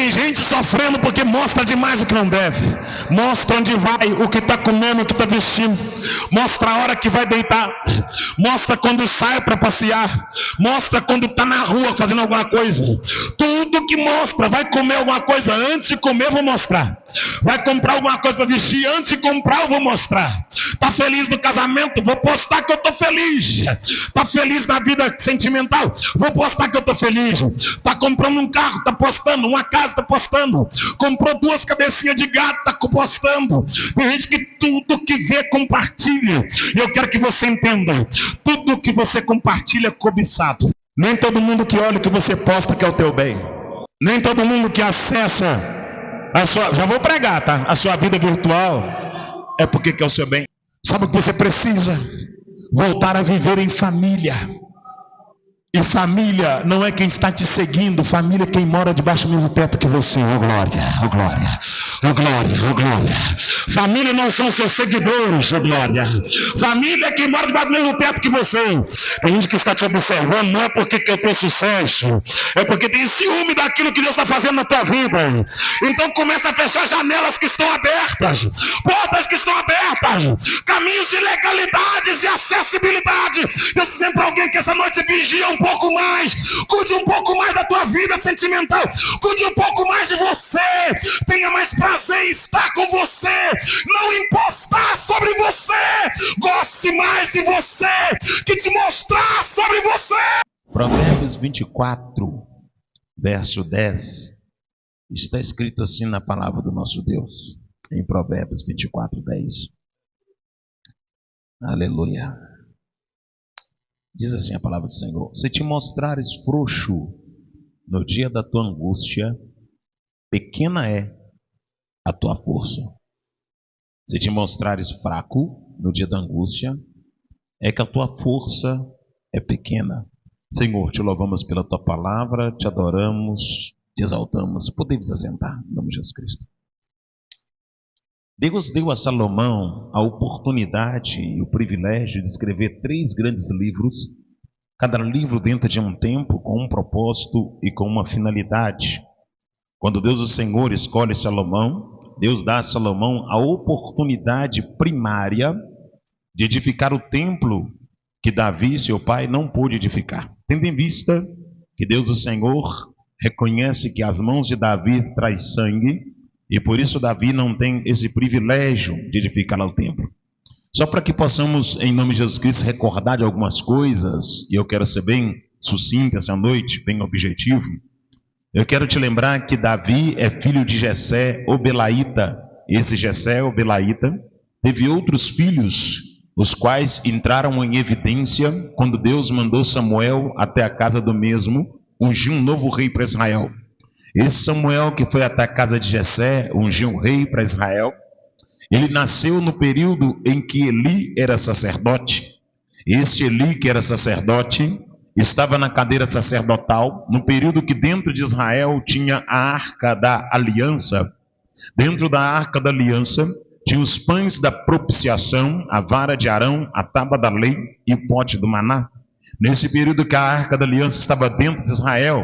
Tem gente sofrendo porque mostra demais o que não deve. Mostra onde vai, o que está comendo, o que está vestindo. Mostra a hora que vai deitar. Mostra quando sai para passear. Mostra quando está na rua fazendo alguma coisa. Tudo que mostra. Vai comer alguma coisa, antes de comer eu vou mostrar. Vai comprar alguma coisa para vestir, antes de comprar eu vou mostrar. Está feliz no casamento? Vou postar que eu estou feliz. Está feliz na vida sentimental? Vou postar que eu estou feliz. Está comprando um carro? Está postando. Uma casa? Está postando. Comprou 2 cabecinhas de gato? Está postando. Tem gente que tudo que vê compartilha. E eu quero que você entenda: tudo que você compartilha é cobiçado. Nem todo mundo que olha o que você posta quer o teu bem. Nem todo mundo que acessa a sua, já vou pregar, tá? A sua vida virtual é porque quer o seu bem. Sabe o que você precisa? Voltar a viver em família. E família não é quem está te seguindo. Família é quem mora debaixo do mesmo teto que você. Oh glória, oh glória, oh glória, oh glória. Família não são seus seguidores, oh glória. Família é quem mora debaixo do mesmo teto que você. Tem gente que está te observando, não é porque que eu tenho sucesso, é porque tem ciúme daquilo que Deus está fazendo na tua vida. Então começa a fechar janelas que estão abertas, portas que estão abertas, caminhos de legalidades e acessibilidade. Eu sempre alguém que essa noite vigia um pouco mais, cuide um pouco mais da tua vida sentimental, cuide um pouco mais de você, tenha mais prazer em estar com você, não impostar sobre você, goste mais de você que te mostrar sobre você. Provérbios 24, verso 10, está escrito assim na palavra do nosso Deus, em Provérbios 24, 10. Aleluia. Diz assim a palavra do Senhor: se te mostrares frouxo no dia da tua angústia, pequena é a tua força. Se te mostrares fraco no dia da angústia, é que a tua força é pequena. Senhor, te louvamos pela tua palavra, te adoramos, te exaltamos. Podemos assentar, em nome de Jesus Cristo. Deus deu a Salomão a oportunidade e o privilégio de escrever 3 grandes livros, cada livro dentro de um tempo, com um propósito e com uma finalidade. Quando Deus o Senhor escolhe Salomão, Deus dá a Salomão a oportunidade primária de edificar o templo que Davi, seu pai, não pôde edificar. Tendo em vista que Deus o Senhor reconhece que as mãos de Davi traz sangue, e por isso Davi não tem esse privilégio de edificar o templo. Só para que possamos, em nome de Jesus Cristo, recordar de algumas coisas, e eu quero ser bem sucinto essa noite, bem objetivo. Eu quero te lembrar que Davi é filho de Jessé, o Belaíta. Esse Jessé, o Belaíta, teve outros filhos, os quais entraram em evidência quando Deus mandou Samuel até a casa do mesmo, ungir um novo rei para Israel. Esse Samuel que foi até a casa de Jessé, ungiu um rei para Israel, ele nasceu no período em que Eli era sacerdote. Este Eli, que era sacerdote, estava na cadeira sacerdotal, no período que dentro de Israel tinha a Arca da Aliança. Dentro da Arca da Aliança tinha os pães da propiciação, a vara de Arão, a tábua da lei e o pote do maná. Nesse período que a Arca da Aliança estava dentro de Israel,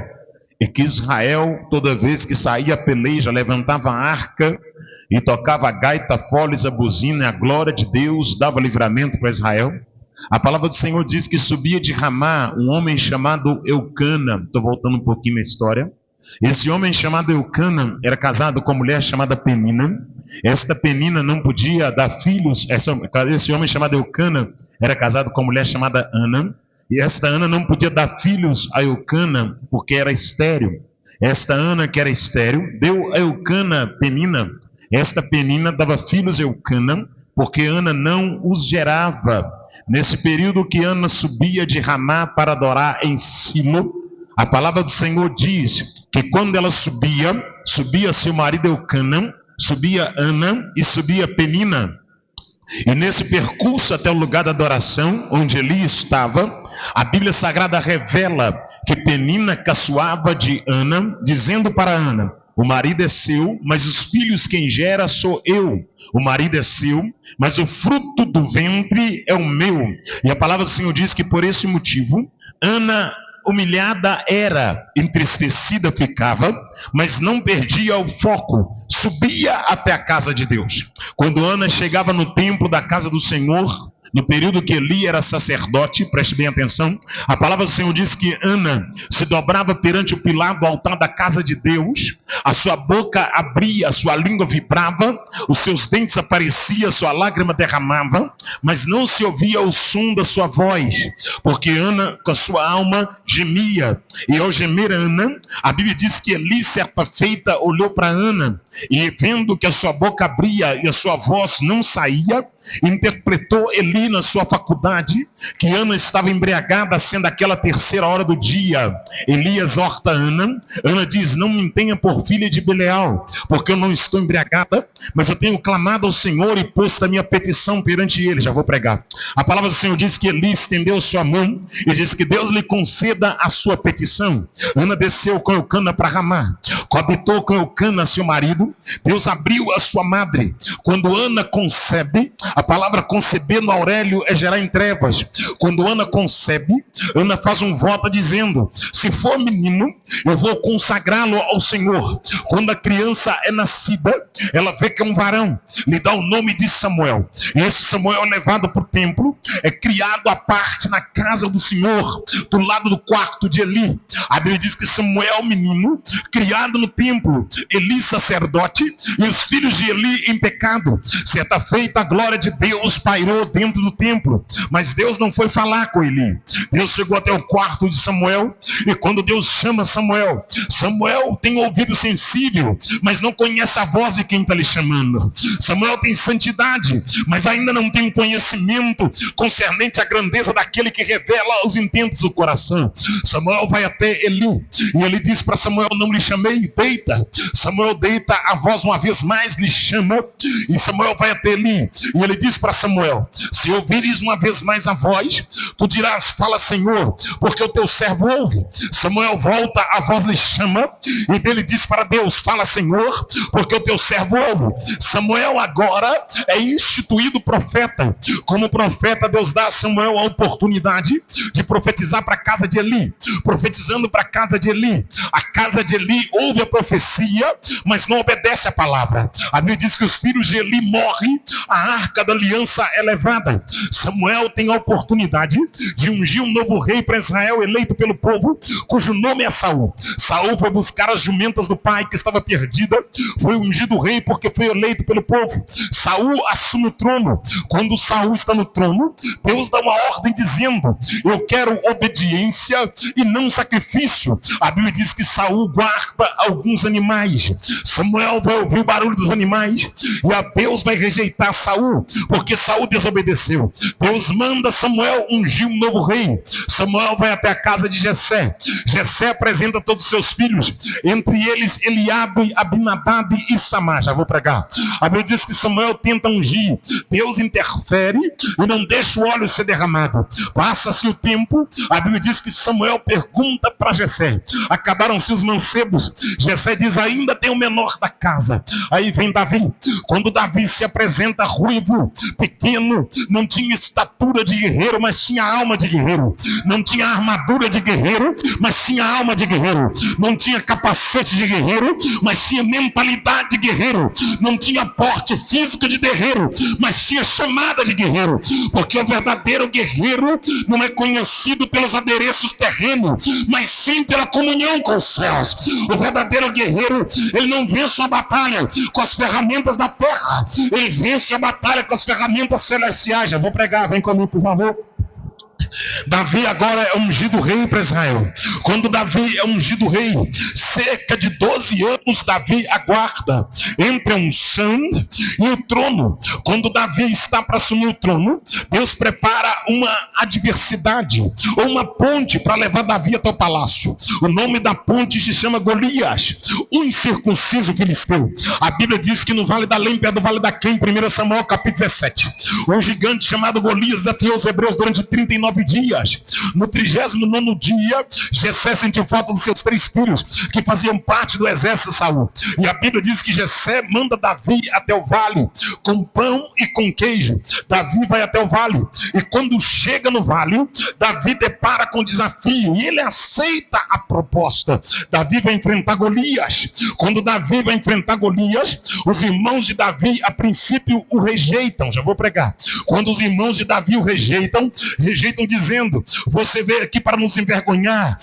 e que Israel, toda vez que saía a peleja, levantava a arca e tocava a gaita, foles, a buzina, e a glória de Deus dava livramento para Israel. A palavra do Senhor diz que subia de Ramá um homem chamado Eucana. Estou voltando um pouquinho na história. Esse homem chamado Eucana era casado com uma mulher chamada Penina. Esta Penina não podia dar filhos. Esse homem chamado Eucana era casado com uma mulher chamada Ana. E esta Ana não podia dar filhos a Eucana porque era estéril. Esta Ana, que era estéril, deu a Eucana Penina. Esta Penina dava filhos a Eucana porque Ana não os gerava. Nesse período que Ana subia de Ramá para adorar em Silo, a palavra do Senhor diz que quando ela subia seu marido Eucana, subia Ana e subia Penina. E nesse percurso até o lugar da adoração, onde Eli estava, a Bíblia Sagrada revela que Penina caçoava de Ana, dizendo para Ana: o marido é seu, mas os filhos quem gera sou eu. O marido é seu, mas o fruto do ventre é o meu. E a palavra do Senhor diz que por esse motivo, Ana humilhada era, entristecida ficava, mas não perdia o foco, subia até a casa de Deus. Quando Ana chegava no templo da casa do Senhor, no período que Eli era sacerdote, preste bem atenção, a palavra do Senhor diz que Ana se dobrava perante o pilar do altar da casa de Deus, a sua boca abria, a sua língua vibrava, os seus dentes apareciam, a sua lágrima derramava, mas não se ouvia o som da sua voz, porque Ana com a sua alma gemia. E ao gemer Ana, a Bíblia diz que Eli, certa feita, olhou para Ana e vendo que a sua boca abria e a sua voz não saía, interpretou Eli na sua faculdade que Ana estava embriagada, sendo aquela 3ª hora do dia. Eli exorta Ana. Ana diz: não me tenha por filha de Belial, porque eu não estou embriagada, mas eu tenho clamado ao Senhor e posto a minha petição perante ele. Já vou pregar. A palavra do Senhor diz que Eli estendeu sua mão e disse que Deus lhe conceda a sua petição. Ana desceu com Eucana para Ramá, coabitou com Eucana, seu marido. Deus abriu a sua madre. Quando Ana concebe, a palavra conceber no Aurélio é gerar em trevas. Quando Ana concebe, Ana faz um voto dizendo: se for menino, eu vou consagrá-lo ao Senhor. Quando a criança é nascida, ela vê que é um varão, lhe dá o nome de Samuel. E esse Samuel é levado para o templo, é criado à parte na casa do Senhor, do lado do quarto de Eli. A Bíblia diz que Samuel, menino, criado no templo, Eli, sacerdote, e os filhos de Eli em pecado. Certa feita, a glória de Deus pairou dentro do templo, mas Deus não foi falar com Eli. Deus chegou até o quarto de Samuel, e quando Deus chama Samuel, Samuel tem um ouvido sensível, mas não conhece a voz de quem está lhe chamando. Samuel tem santidade, mas ainda não tem conhecimento concernente à grandeza daquele que revela os intentos do coração. Samuel vai até Eli, e ele diz para Samuel: não lhe chamei, deita. Samuel deita, a voz uma vez mais lhe chama, e Samuel vai até Eli, e ele diz para Samuel: se ouvires uma vez mais a voz, tu dirás: fala, Senhor, porque o teu servo ouve. Samuel volta, a voz lhe chama, e ele diz para Deus: fala, Senhor, porque o teu servo ouve. Samuel agora é instituído profeta. Como profeta, Deus dá a Samuel a oportunidade de profetizar para a casa de Eli. Profetizando para a casa de Eli, a casa de Eli ouve a profecia, mas não obedece a palavra. A Bíblia diz que os filhos de Eli morrem, a arca da aliança é levada. Samuel tem a oportunidade de ungir um novo rei para Israel, eleito pelo povo, cujo nome é Saul. Saul foi buscar as jumentas do pai que estava perdida, foi ungido rei porque foi eleito pelo povo. Saul assume o trono. Quando Saul está no trono, Deus dá uma ordem dizendo: eu quero obediência e não sacrifício. A Bíblia diz que Saul guarda alguns animais. Samuel vai ouvir o barulho dos animais, e a Deus vai rejeitar Saul, porque Saul desobedeceu. Deus manda Samuel ungir um novo rei. Samuel vai até a casa de Jessé. Jessé apresenta todos os seus filhos, entre eles Eliabe, Abinadab e Samar. Já vou pregar. A Bíblia diz que Samuel tenta ungir. Deus interfere e não deixa o óleo ser derramado. Passa-se o tempo. A Bíblia diz que Samuel pergunta para Jessé: acabaram-se os mancebos? Jessé diz: ainda tem o menor da casa. Aí vem Davi. Quando Davi se apresenta ruivo, pequeno, não tinha estatura de guerreiro, mas tinha alma de guerreiro. Não tinha armadura de guerreiro, mas tinha alma de guerreiro. Não tinha capacete de guerreiro, mas tinha mentalidade de guerreiro. Não tinha porte físico de guerreiro, mas tinha chamada de guerreiro. Porque o verdadeiro guerreiro não é conhecido pelos adereços terrenos, mas sim pela comunhão com os céus. O verdadeiro guerreiro, ele não vence a batalha com as ferramentas da terra, ele vence a batalha com as ferramentas celestiais. Já vou pregar, vem comigo, por favor. Davi agora é ungido rei para Israel. Quando Davi é ungido rei, cerca de 12 anos Davi aguarda entre a unção e o trono. Quando Davi está para assumir o trono, Deus prepara uma adversidade, ou uma ponte para levar Davi até o palácio. O nome da ponte se chama Golias, o incircunciso filisteu. A Bíblia diz que no Vale da Lêmpia, do Vale da Quem, 1 Samuel capítulo 17, um gigante chamado Golias desafiou os hebreus durante 39 39 dias. No 39º dia, Jessé sentiu falta dos seus 3 filhos, que faziam parte do exército de Saul. E a Bíblia diz que Jessé manda Davi até o vale, com pão e com queijo. Davi vai até o vale, e quando chega no vale, Davi depara com desafio, e ele aceita a proposta. Davi vai enfrentar Golias. Quando Davi vai enfrentar Golias, os irmãos de Davi, a princípio, o rejeitam. Já vou pregar. Quando os irmãos de Davi o rejeitam dizendo: você veio aqui para nos envergonhar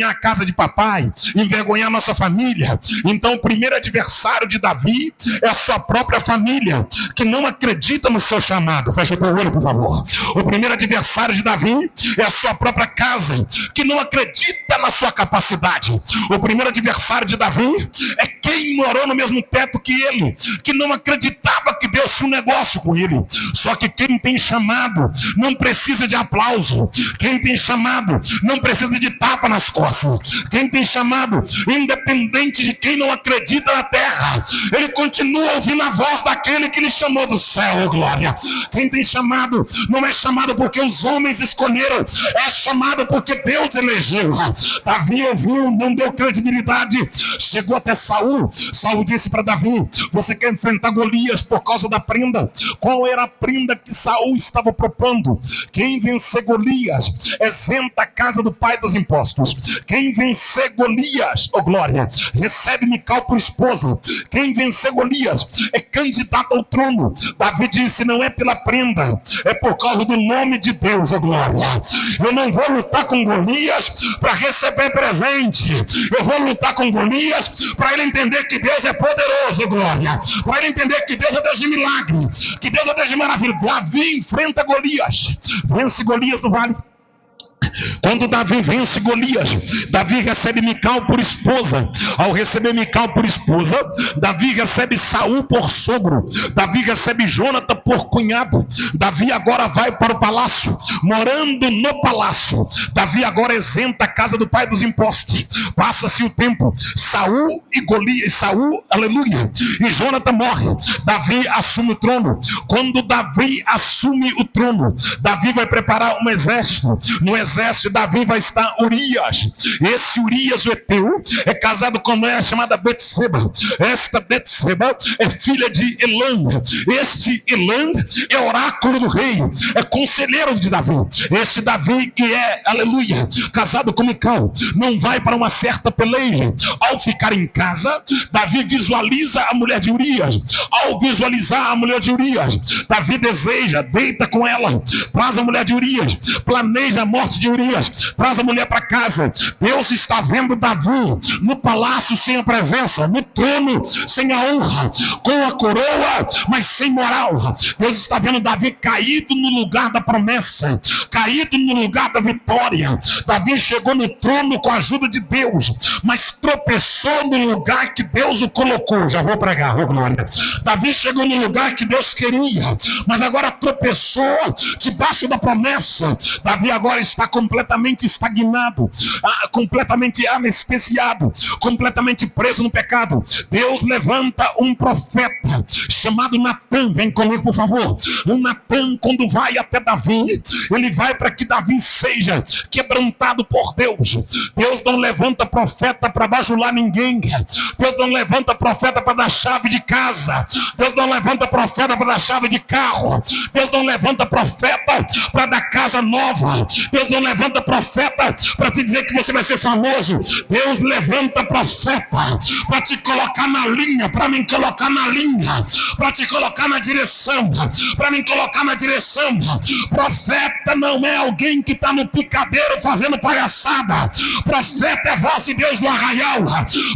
a casa de papai, envergonhar nossa família. Então o primeiro adversário de Davi é a sua própria família, que não acredita no seu chamado. Fecha o teu olho, por favor. O primeiro adversário de Davi é a sua própria casa, que não acredita na sua capacidade. O primeiro adversário de Davi é quem morou no mesmo teto que ele, que não acreditava que Deus tinha um negócio com ele. Só que quem tem chamado não precisa de aplauso. Quem tem chamado não precisa de tapa nas costas. Quem tem chamado, independente de quem não acredita na terra, ele continua ouvindo a voz daquele que lhe chamou do céu, glória. Quem tem chamado não é chamado porque os homens escolheram, é chamado porque Deus elegeu. Davi ouviu, não deu credibilidade, chegou até Saul. Saul disse para Davi: você quer enfrentar Golias por causa da prenda? Qual era a prenda que Saul estava propondo? Quem vencer Golias isenta a casa do pai dos impostos. Quem vencer Golias, oh glória, recebe Mical por esposa. Quem vencer Golias é candidato ao trono. Davi disse: não é pela prenda, é por causa do nome de Deus, oh glória. Eu não vou lutar com Golias para receber presente. Eu vou lutar com Golias para ele entender que Deus é poderoso, oh glória. Para ele entender que Deus é Deus de milagre, que Deus é Deus de maravilha. Davi enfrenta Golias, vence Golias no vale. Quando Davi vence Golias, Davi recebe Mical por esposa. Ao receber Mical por esposa, Davi recebe Saul por sogro. Davi recebe Jônatan por cunhado. Davi agora vai para o palácio. Morando no palácio, Davi agora isenta a casa do pai dos impostos. Passa-se o tempo. Saul e Golias, Saul, aleluia, e Jônatan morre. Davi assume o trono. Quando Davi assume o trono, Davi vai preparar um exército. No exército Davi vai estar Urias. Esse Urias, o Eteu, é casado com uma mulher chamada Betseba. Esta Betseba é filha de Elã. Este Elã é oráculo do rei, é conselheiro de Davi. Este Davi que é, aleluia, casado com Mical, não vai para uma certa peleja. Ao ficar em casa, Davi visualiza a mulher de Urias. Ao visualizar a mulher de Urias, Davi deseja, deita com ela, traz a mulher de Urias, planeja a morte de Urias, traz a mulher para casa. Deus está vendo Davi no palácio sem a presença, no trono sem a honra, com a coroa, mas sem moral. Deus está vendo Davi caído no lugar da promessa, caído no lugar da vitória. Davi chegou no trono com a ajuda de Deus, mas tropeçou no lugar que Deus o colocou. Já vou pregar, oh glória. Davi chegou no lugar que Deus queria, mas agora tropeçou debaixo da promessa. Davi agora está completamente estagnado, completamente anestesiado, completamente preso no pecado. Deus levanta um profeta chamado Natan. Vem comigo, por favor. O Natan, quando vai até Davi, ele vai para que Davi seja quebrantado por Deus. Deus não levanta profeta para bajular ninguém. Deus não levanta profeta para dar chave de casa. Deus não levanta profeta para dar chave de carro. Deus não levanta profeta para dar casa nova. Deus não levanta profeta para te dizer que você vai ser famoso. Deus levanta profeta para te colocar na linha, para me colocar na linha, para te colocar na direção, para me colocar na direção. Profeta não é alguém que está no picadeiro fazendo palhaçada. Profeta é voz de Deus no arraial.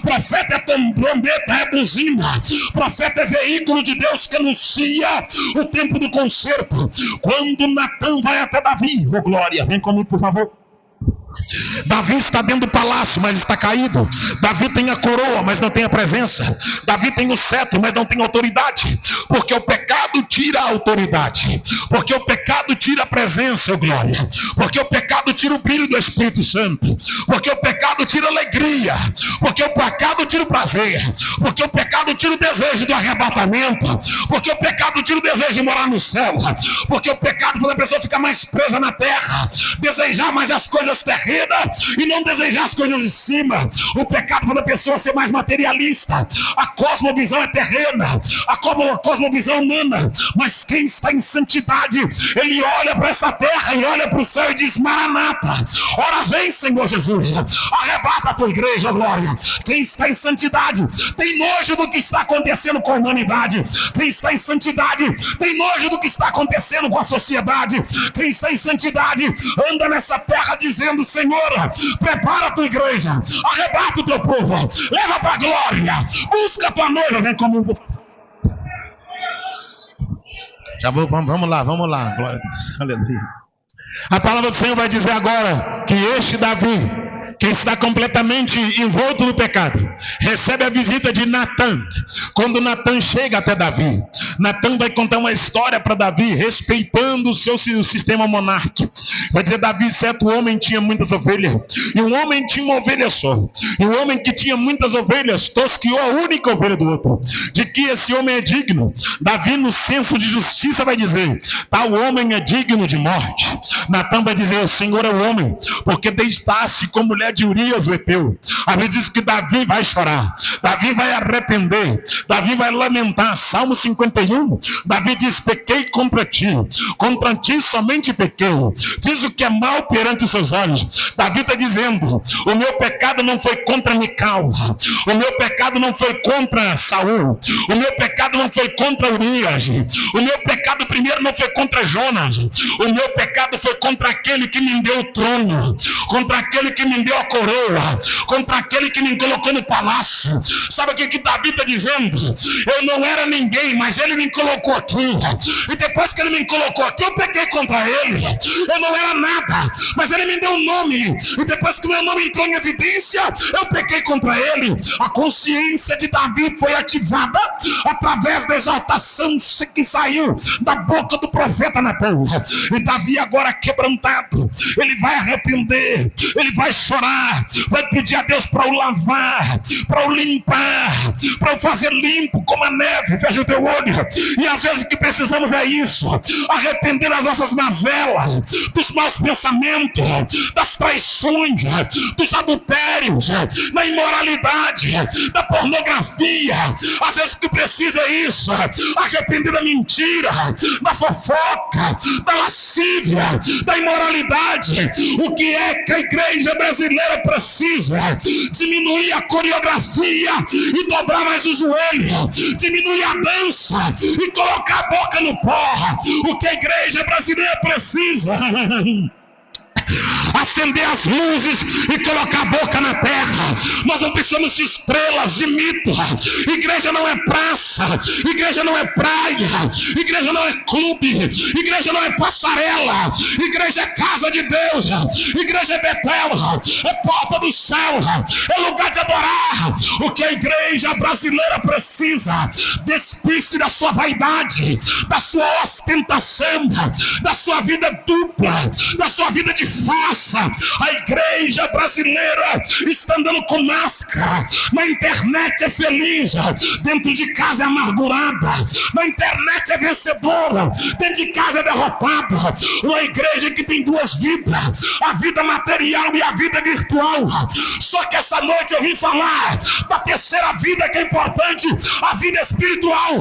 Profeta é trombeta, é buzina. Profeta é veículo de Deus que anuncia o tempo do concerto. Quando Natan vai até Davi, oh glória, vem comigo por favor. Davi está dentro do palácio, mas está caído. Davi tem a coroa, mas não tem a presença. Davi tem o cetro, mas não tem autoridade. Porque o pecado tira a autoridade. Porque o pecado tira a presença, glória. Porque o pecado tira o brilho do Espírito Santo. Porque o pecado tira a alegria. Porque o pecado tira o prazer. Porque o pecado tira o desejo do arrebatamento. Porque o pecado tira o desejo de morar no céu. Porque o pecado faz a pessoa ficar mais presa na terra, desejar mais as coisas terrenas e não desejar as coisas de cima. O pecado faz a pessoa ser mais materialista. A cosmovisão é terrena, a cosmovisão humana. Mas quem está em santidade, ele olha para esta terra e olha para o céu e diz: Maranata, ora vem, Senhor Jesus, arrebata a tua igreja, glória. Quem está em santidade tem nojo do que está acontecendo com a humanidade. Quem está em santidade tem nojo do que está acontecendo com a sociedade. Quem está em santidade anda nessa terra dizendo: Senhor, prepara a tua igreja, arrebata o teu povo, leva para a glória, busca a tua noiva, vem comigo. Vamos lá, glória a Deus, aleluia. A palavra do Senhor vai dizer agora que este Davi, que está completamente envolto no pecado, recebe a visita de Natã. Quando Natã chega até Davi, Natã vai contar uma história para Davi, respeitando o seu sistema monárquico. Vai dizer: Davi, certo homem, tinha muitas ovelhas, e um homem tinha uma ovelha só, e o homem que tinha muitas ovelhas tosqueou a única ovelha do outro. De que esse homem é digno? Davi, no senso de justiça, vai dizer: tal homem é digno de morte. Natã vai dizer: o Senhor é o homem, porque deitaste com mulher de Urias o Heteu. A Bíblia diz que Davi vai chorar, Davi vai arrepender, Davi vai lamentar. Salmo 51, Davi diz: pequei contra ti somente pequei, fiz o que é mal perante os seus olhos. Davi está dizendo: o meu pecado não foi contra Mical, o meu pecado não foi contra Saul, o meu pecado não foi contra Urias, o meu pecado primeiro não foi contra Jonas, o meu pecado foi contra aquele que me deu o trono, contra aquele que me deu a coroa, contra aquele que me colocou no palácio. Sabe o que Davi está dizendo? Eu não era ninguém, mas ele me colocou aqui, e depois que ele me colocou aqui, eu pequei contra ele. Eu não era nada, mas ele me deu um nome, e depois que meu nome entrou em evidência, eu pequei contra ele. A consciência de Davi foi ativada através da exaltação que saiu da boca do profeta Natã. E Davi, agora quebrantado, ele vai arrepender, ele vai chorar, vai pedir a Deus para o lavar, para o limpar, para o fazer limpo como a neve. Fecha o teu olho. E às vezes o que precisamos é isso: arrepender das nossas mazelas, dos maus pensamentos, das traições, dos adultérios, da imoralidade, da pornografia. Às vezes o que precisa é isso: arrepender da mentira, da fofoca, da lascívia, da imoralidade. O que é que a igreja brasileira precisa? Diminuir a coreografia e dobrar mais o joelho, diminuir a dança e colocar a boca no pó. O que a igreja brasileira precisa? Acender as luzes e colocar a boca na terra. Nós não precisamos de estrelas, de mito. Igreja não é praça, igreja não é praia, igreja não é clube, igreja não é passarela, igreja é casa de Deus, igreja é Betel, é porta do céu, é lugar de adorar. O que a igreja brasileira precisa: despir-se da sua vaidade, da sua ostentação, da sua vida dupla, da sua vida de farsa. A igreja brasileira está andando com máscara. Na internet é feliz, dentro de casa é amargurada. Na internet é vencedora, dentro de casa é derrotada. Uma igreja que tem duas vidas: a vida material e a vida virtual. Só que essa noite eu vim falar da terceira vida, que é importante: a vida espiritual.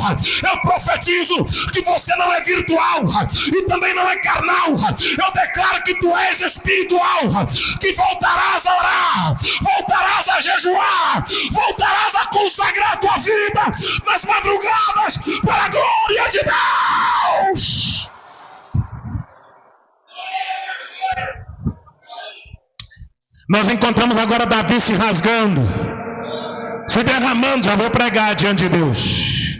Eu profetizo que você não é virtual e também não é carnal. Eu declaro que tu és espiritual, que voltarás a orar, voltarás a jejuar, voltarás a consagrar a tua vida nas madrugadas para a glória de Deus. Nós encontramos agora Davi se rasgando, se derramando. Já vou pregar diante de Deus,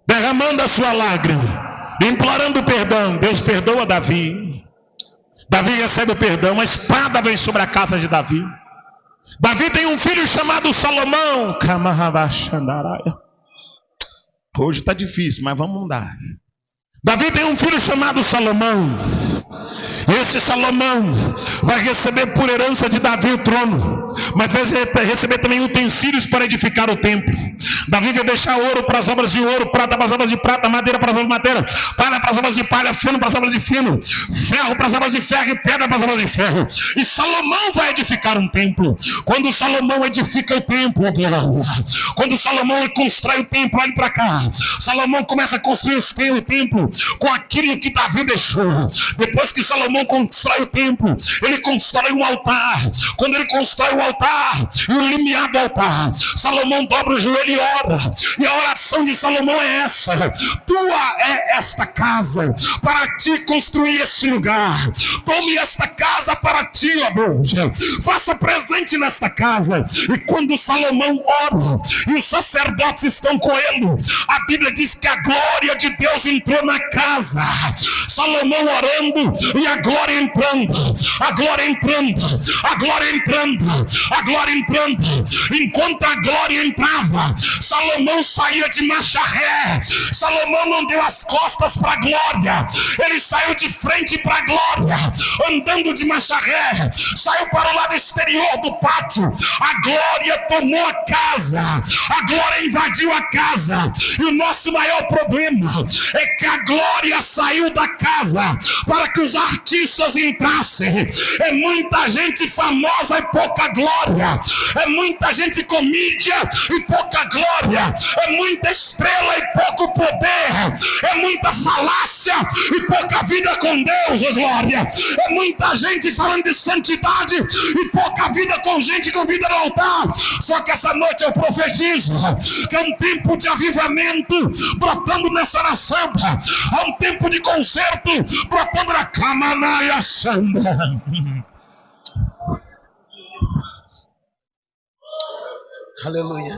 derramando a sua lágrima, implorando perdão. Deus perdoa Davi. Davi recebe o perdão, a espada vem sobre a casa de Davi. Davi tem um filho chamado Salomão. Hoje está difícil, mas vamos mudar. Davi tem um filho chamado Salomão. Esse Salomão vai receber por herança de Davi o trono, mas vai receber também utensílios para edificar o templo. Davi vai deixar ouro para as obras de ouro, prata para as obras de prata, madeira para as obras de madeira, palha para as obras de palha, feno para as obras de feno, ferro para as obras de ferro e pedra para as obras de ferro. E Salomão vai edificar um templo. Quando Salomão edifica o templo, quando Salomão constrói o templo, olhe para cá, Salomão começa a construir o templo com aquilo que Davi deixou. Depois que Salomão constrói o templo, ele constrói um altar. Quando ele constrói o altar e o limiar do altar, Salomão dobra o joelho e ora. E a oração de Salomão é essa: tua é esta casa, para ti construir este lugar. Tome esta casa para ti, ó Deus. Faça presente nesta casa. E quando Salomão ora e os sacerdotes estão com ele, a Bíblia diz que a glória de Deus entrou na casa. Salomão orando e a glória entrando, a glória entrando, a glória entrando, a glória entrando. Enquanto a glória entrava, Salomão saía de marcha ré. Salomão não deu as costas para a glória, ele saiu de frente para a glória, andando de marcha ré, saiu para o lado exterior do pátio. A glória tomou a casa, a glória invadiu a casa. E o nosso maior problema é que a glória saiu da casa para que os artistas entrassem. É muita gente famosa e pouca glória. É muita gente com mídia e pouca glória. É muita estrela e pouco poder. É muita falácia e pouca vida com Deus, glória. É muita gente falando de santidade e pouca vida com gente com vida no altar. Só que essa noite eu profetizo que é um tempo de avivamento brotando nessa nação. Há um tempo de conserto brotando na Camanaia Santa. Aleluia.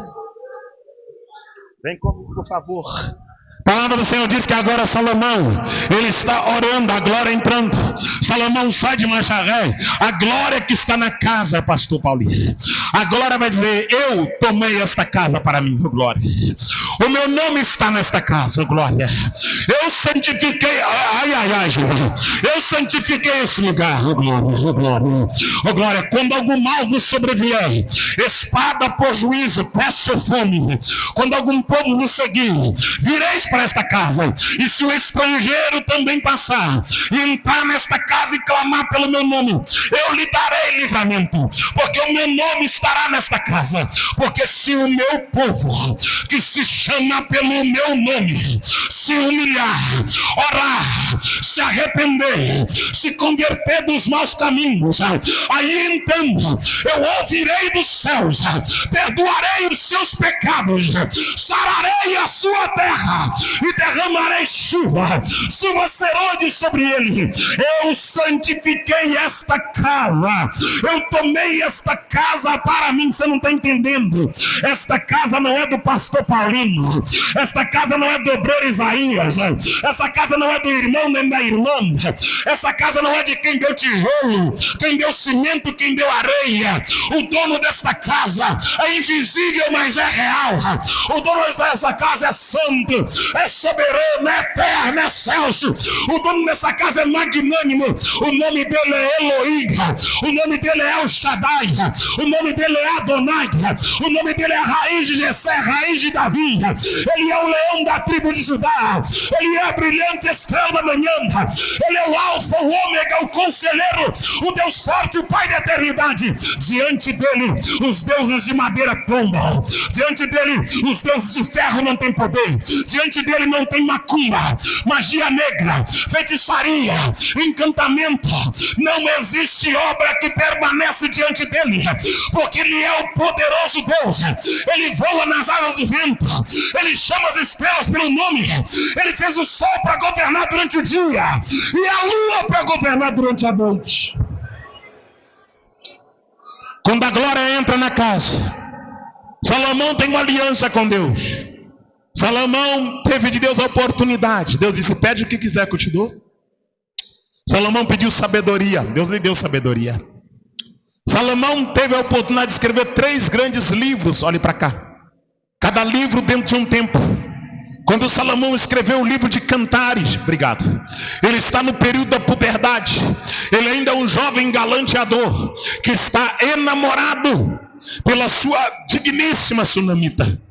Vem comigo, por favor. A palavra do Senhor diz que agora Salomão, ele está orando, a glória entrando. Salomão sai de marcha ré. A glória que está na casa, pastor Paulinho, a glória vai dizer: eu tomei esta casa para mim, oh glória. O meu nome está nesta casa, oh glória. Eu santifiquei, eu santifiquei esse lugar, oh glória, oh glória, oh glória. Quando algum mal vos sobrevier, espada por juízo, peste ou fome, quando algum povo vos seguir, vireis para esta casa. E se o estrangeiro também passar e entrar nesta casa e clamar pelo meu nome, eu lhe darei livramento, porque o meu nome estará nesta casa. Porque se o meu povo, que se chama pelo meu nome, se humilhar, orar, se arrepender, se converter dos maus caminhos, aí então eu ouvirei dos céus, perdoarei os seus pecados, sararei a sua terra e derramarei chuva serode sobre ele. Eu santifiquei esta casa, eu tomei esta casa para mim. Você não está entendendo? Esta casa não é do pastor Paulino, esta casa não é do obreiro Isaías, essa casa não é do irmão nem da irmã, essa casa não é de quem deu tijolo, quem deu cimento, quem deu areia. O dono desta casa é invisível, mas é real. O dono dessa casa é santo, é soberano, é eterno, é excelso. O dono dessa casa é magnânimo. O nome dele é Elohim, o nome dele é El Shaddai, o nome dele é Adonai, o nome dele é a raiz de Jessé, raiz de Davi. Ele é o leão da tribo de Judá, ele é a brilhante estrela da manhã, ele é o alfa, o ômega, o conselheiro, o Deus forte, o Pai da eternidade. Diante dele os deuses de madeira tombam, diante dele os deuses de ferro não têm poder, diante dele não tem macumba, magia negra, feitiçaria, encantamento. Não existe obra que permanece diante dele, porque ele é o poderoso Deus. Ele voa nas asas do vento, ele chama as estrelas pelo nome, ele fez o sol para governar durante o dia e a lua para governar durante a noite. Quando a glória entra na casa, Salomão tem uma aliança com Deus. Salomão teve de Deus a oportunidade. Deus disse: pede o que quiser que eu te dou. Salomão pediu sabedoria, Deus lhe deu sabedoria. Salomão teve a oportunidade de escrever 3 grandes livros, olhe para cá. Cada livro dentro de um tempo. Quando Salomão escreveu o livro de Cantares, obrigado, ele está no período da puberdade. Ele ainda é um jovem galanteador que está enamorado pela sua digníssima sunamita.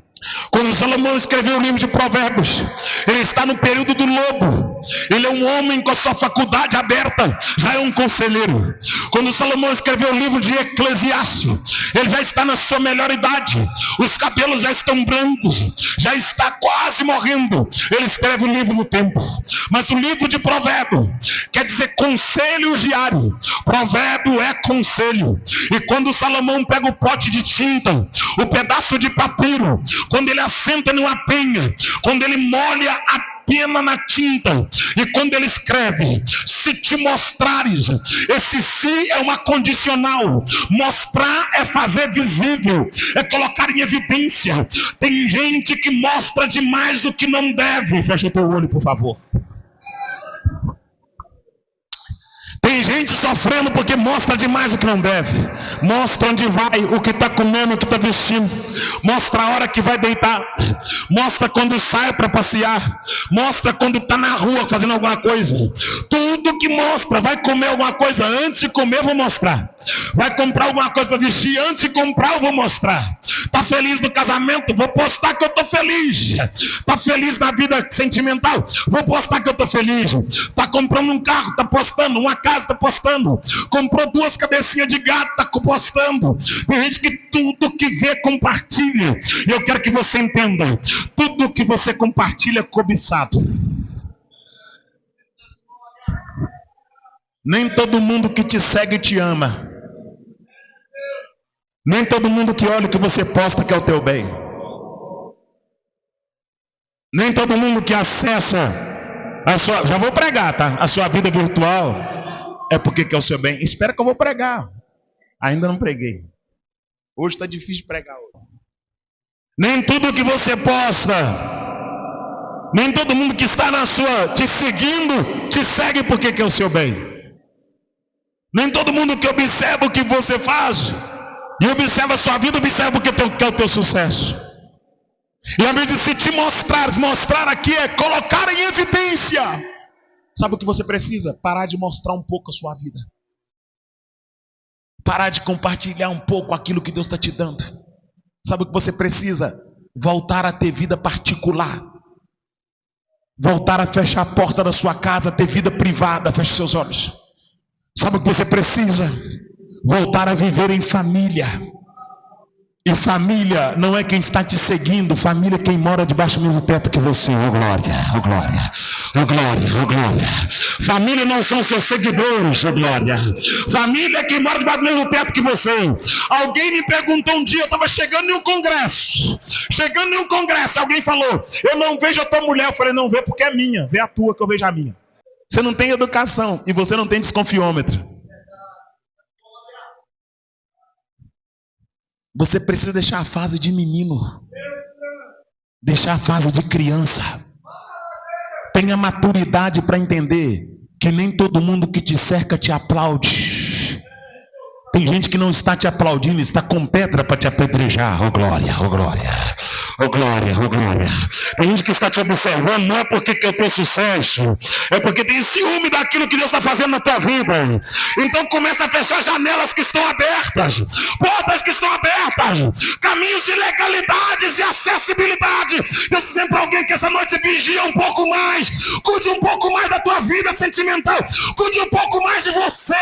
Quando Salomão escreveu o livro de Provérbios, ele está no período do lobo. Ele é um homem com a sua faculdade aberta, já é um conselheiro. Quando Salomão escreveu o livro de Eclesiastes, ele já está na sua melhor idade. Os cabelos já estão brancos, já está quase morrendo. Ele escreve o livro no tempo. Mas o livro de Provérbios quer dizer conselho diário. Provérbio é conselho. E quando Salomão pega o pote de tinta, o pedaço de papiro, quando ele assenta numa penha, quando ele molha a pena na tinta, e quando ele escreve, se te mostrares, esse se é uma condicional. Mostrar é fazer visível, é colocar em evidência. Tem gente que mostra demais o que não deve. Fecha o teu olho, por favor. Tem gente sofrendo porque mostra demais o que não deve. Mostra onde vai, o que está comendo, o que está vestindo. Mostra a hora que vai deitar. Mostra quando sai para passear. Mostra quando está na rua fazendo alguma coisa. Tudo que mostra. Vai comer alguma coisa, antes de comer eu vou mostrar. Vai comprar alguma coisa para vestir, antes de comprar eu vou mostrar. Está feliz no casamento? Vou postar que eu estou feliz. Está feliz na vida sentimental? Vou postar que eu estou feliz. Está comprando um carro? Está postando. Uma casa? Está postando. Comprou 2 cabecinhas de gato? Está postando. Tem gente que tudo que vê compartilha. E eu quero que você entenda: tudo que você compartilha é cobiçado. Nem todo mundo que te segue te ama. Nem todo mundo que olha o que você posta quer o teu bem. Nem todo mundo que acessa a sua, já vou pregar, tá? A sua vida virtual é porque quer o seu bem. Espera que eu vou pregar. Ainda não preguei. Hoje está difícil de pregar hoje. Nem tudo que você posta, nem todo mundo que está na sua, te seguindo, te segue porque quer o seu bem. Nem todo mundo que observa o que você faz e observa a sua vida, observa porque quer o teu sucesso. E a Bíblia diz: se te mostrares, mostrar aqui é colocar em evidência. Sabe o que você precisa? Parar de mostrar um pouco a sua vida. Parar de compartilhar um pouco aquilo que Deus está te dando. Sabe o que você precisa? Voltar a ter vida particular. Voltar a fechar a porta da sua casa, ter vida privada. Feche seus olhos. Sabe o que você precisa? Voltar a viver em família. E família não é quem está te seguindo. Família é quem mora debaixo do mesmo teto que você. Oh glória, oh glória, oh glória, oh glória. Família não são seus seguidores, oh glória. Família é quem mora debaixo do mesmo teto que você. Alguém me perguntou um dia, eu estava chegando em um congresso. Alguém falou: eu não vejo a tua mulher. Eu falei: não vê porque é minha. Vê a tua que eu vejo a minha. Você não tem educação e você não tem desconfiômetro. Você precisa deixar a fase de menino. Deixar a fase de criança. Tenha maturidade para entender que nem todo mundo que te cerca te aplaude. Tem gente que não está te aplaudindo, está com pedra para te apedrejar. Oh glória, oh glória. Oh glória, oh glória. Tem gente que está te observando, não é porque que eu tenho sucesso, é porque tem ciúme daquilo que Deus está fazendo na tua vida. Então começa a fechar janelas que estão abertas, portas que estão abertas, caminhos de legalidades, de acessibilidade. Eu dizendo para alguém que essa noite vigia um pouco mais, cuide um pouco mais da tua vida sentimental, cuide um pouco mais de você,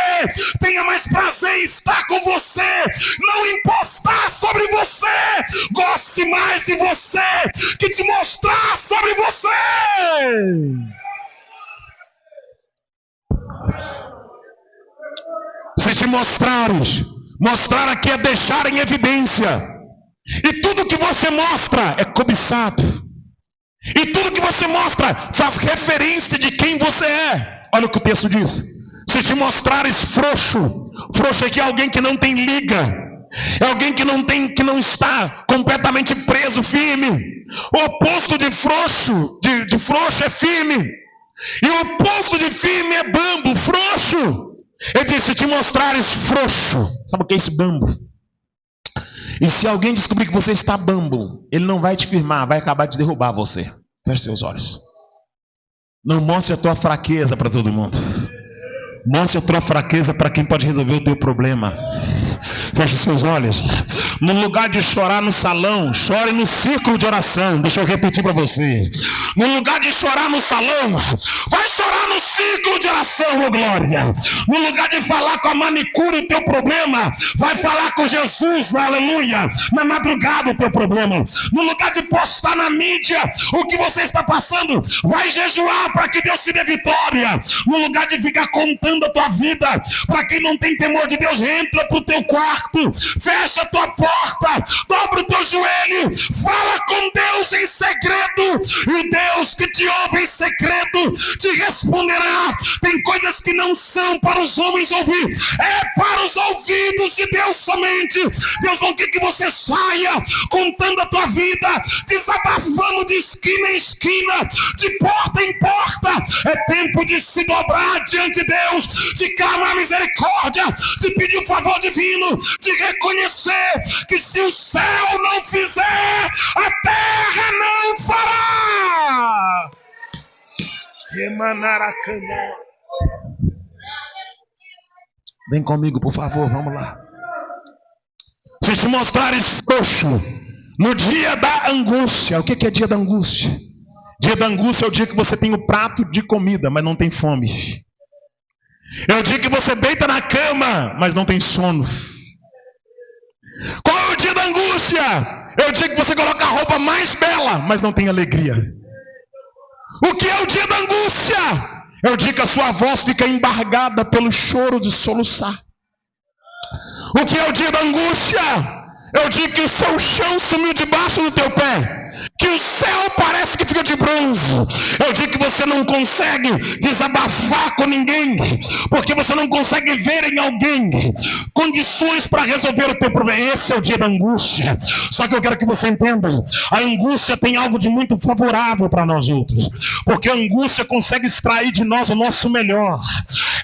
tenha mais prazer em estar com você, não impostar sobre você, goste mais de você que te mostrar sobre você. Se te mostrares, mostrar aqui é deixar em evidência. E tudo que você mostra é cobiçado. E tudo que você mostra faz referência de quem você é. Olha o que o texto diz: se te mostrares frouxo, frouxo aqui é alguém que não tem liga. É alguém que não está completamente preso, firme. O oposto de frouxo, de frouxo é firme. E o oposto de firme é bambo, frouxo. Ele disse: se te mostrares frouxo, sabe o que é esse bambo? E se alguém descobrir que você está bambo, ele não vai te firmar, vai acabar de derrubar você. Feche seus olhos. Não mostre a tua fraqueza para todo mundo. Mostre a tua fraqueza para quem pode resolver o teu problema. Feche seus olhos. No lugar de chorar no salão, chore no círculo de oração. Deixa eu repetir para você. No lugar de chorar no salão, vai chorar no círculo de oração, ô glória. No lugar de falar com a manicure o teu problema, vai falar com Jesus, aleluia, na madrugada o teu problema. No lugar de postar na mídia o que você está passando, vai jejuar para que Deus te dê vitória. No lugar de ficar contando a tua vida, para quem não tem temor de Deus, entra para o teu quarto, fecha a tua porta, dobra o teu joelho, fala com Deus em segredo, e Deus que te ouve em segredo te responderá. Tem coisas que não são para os homens ouvir, é para os ouvidos de Deus somente. Deus não quer que você saia contando a tua vida, desabafando de esquina em esquina, de porta em porta. É tempo de se dobrar diante de Deus, de clamar misericórdia, de pedir o favor divino, de reconhecer que se o céu não fizer, a terra não fará. Vem comigo, por favor, vamos lá. Se te mostrares frouxo no dia da angústia. O que é dia da angústia? Dia da angústia é o dia que você tem o prato de comida, mas não tem fome. É o dia que você deita na cama, mas não tem sono. Qual é o dia da angústia? É o dia que você coloca a roupa mais bela, mas não tem alegria. O que é o dia da angústia? É o dia que a sua voz fica embargada pelo choro de soluçar. O que é o dia da angústia? É o dia que o seu chão sumiu debaixo do teu pé, que o céu parece que fica de bronze. É o dia que você não consegue desabafar com ninguém, porque você não consegue ver em alguém condições para resolver o teu problema. Esse é o dia da angústia. Só que eu quero que você entenda, a angústia tem algo de muito favorável para nós outros, porque a angústia consegue extrair de nós o nosso melhor.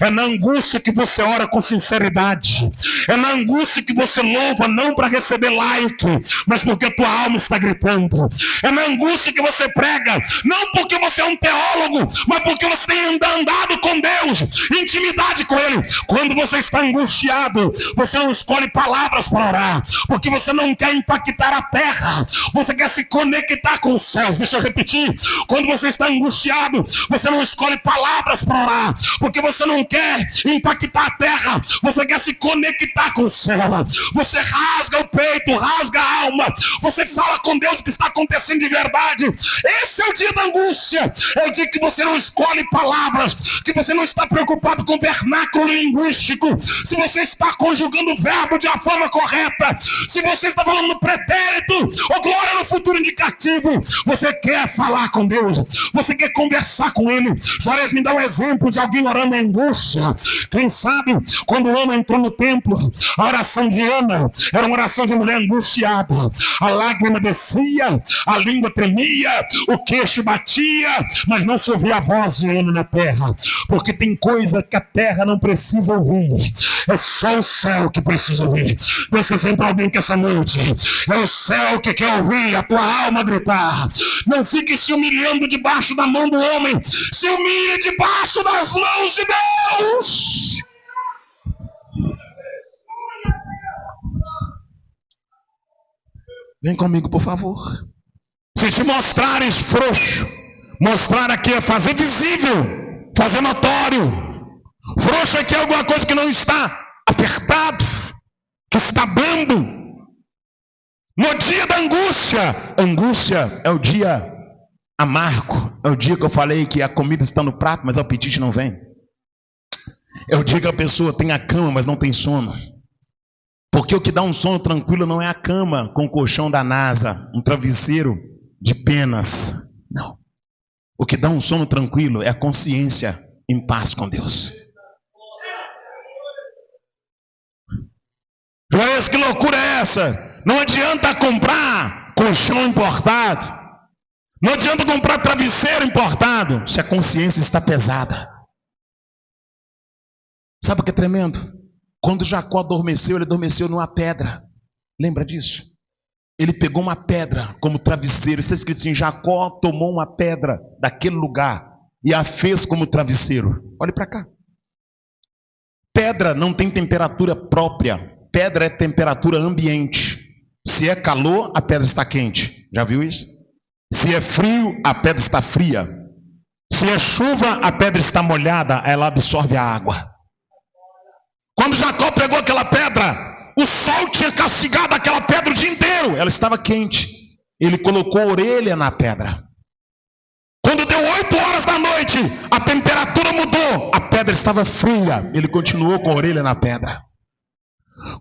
É na angústia que você ora com sinceridade. É na angústia que você louva, não para receber like, mas porque a tua alma está gritando. É na angústia que você prega, não porque você é um teólogo, mas porque você tem andado com Deus, intimidade com Ele. Quando você está angustiado, você não escolhe palavras para orar, porque você não quer impactar a terra, você quer se conectar com os céus. Deixa eu repetir. Quando você está angustiado, você não escolhe palavras para orar, porque você não quer impactar a terra, você quer se conectar com o céu. Você rasga o peito, rasga a alma, você fala com Deus o que está acontecendo de verdade. Esse é o dia da angústia. É o dia que você não escolhe palavras, que você não está preocupado com vernáculo linguístico, se você está conjugando o verbo de uma forma correta, se você está falando no pretérito ou glória no futuro indicativo. Você quer falar com Deus, você quer conversar com Ele. Juarez me dá um exemplo de alguém orando em angústia. Quem sabe quando Ana entrou no templo, a oração de Ana era uma oração de mulher angustiada. A lágrima descia, a língua tremia, o queixo batia, mas não se ouvia a voz de Ana na terra, porque tem coisa que a terra não precisa ouvir, é só o céu que precisa ouvir. Deus quer dizer para alguém que essa noite é o céu que quer ouvir a tua alma gritar. Não fique se humilhando debaixo da mão do homem, se humilhe debaixo das mãos de Deus. Vem comigo, por favor. Se te mostrares frouxo, mostrar aqui é fazer visível, fazer notório. Frouxo aqui é alguma coisa que não está apertado, que está bambo. No dia da angústia, angústia é o dia amargo, é o dia que eu falei que a comida está no prato, mas o apetite não vem. É o dia que a pessoa tem a cama, mas não tem sono. Porque o que dá um sono tranquilo não é a cama com o colchão da NASA, um travesseiro de penas. Não. O que dá um sono tranquilo é a consciência em paz com Deus. Joias, que loucura é essa? Não adianta comprar colchão importado. Não adianta comprar travesseiro importado se a consciência está pesada. Sabe o que é tremendo? Quando Jacó adormeceu, ele adormeceu numa pedra. Lembra disso? Ele pegou uma pedra como travesseiro. Está escrito assim: Jacó tomou uma pedra daquele lugar e a fez como travesseiro. Olhe para cá. Pedra não tem temperatura própria. Pedra é temperatura ambiente. Se é calor, a pedra está quente. Já viu isso? Se é frio, a pedra está fria. Se é chuva, a pedra está molhada, ela absorve a água. Quando Jacó pegou aquela pedra, o sol tinha castigado aquela pedra o dia inteiro. Ela estava quente. Ele colocou a orelha na pedra. Quando deu 8 horas da noite, a temperatura mudou. A pedra estava fria. Ele continuou com a orelha na pedra.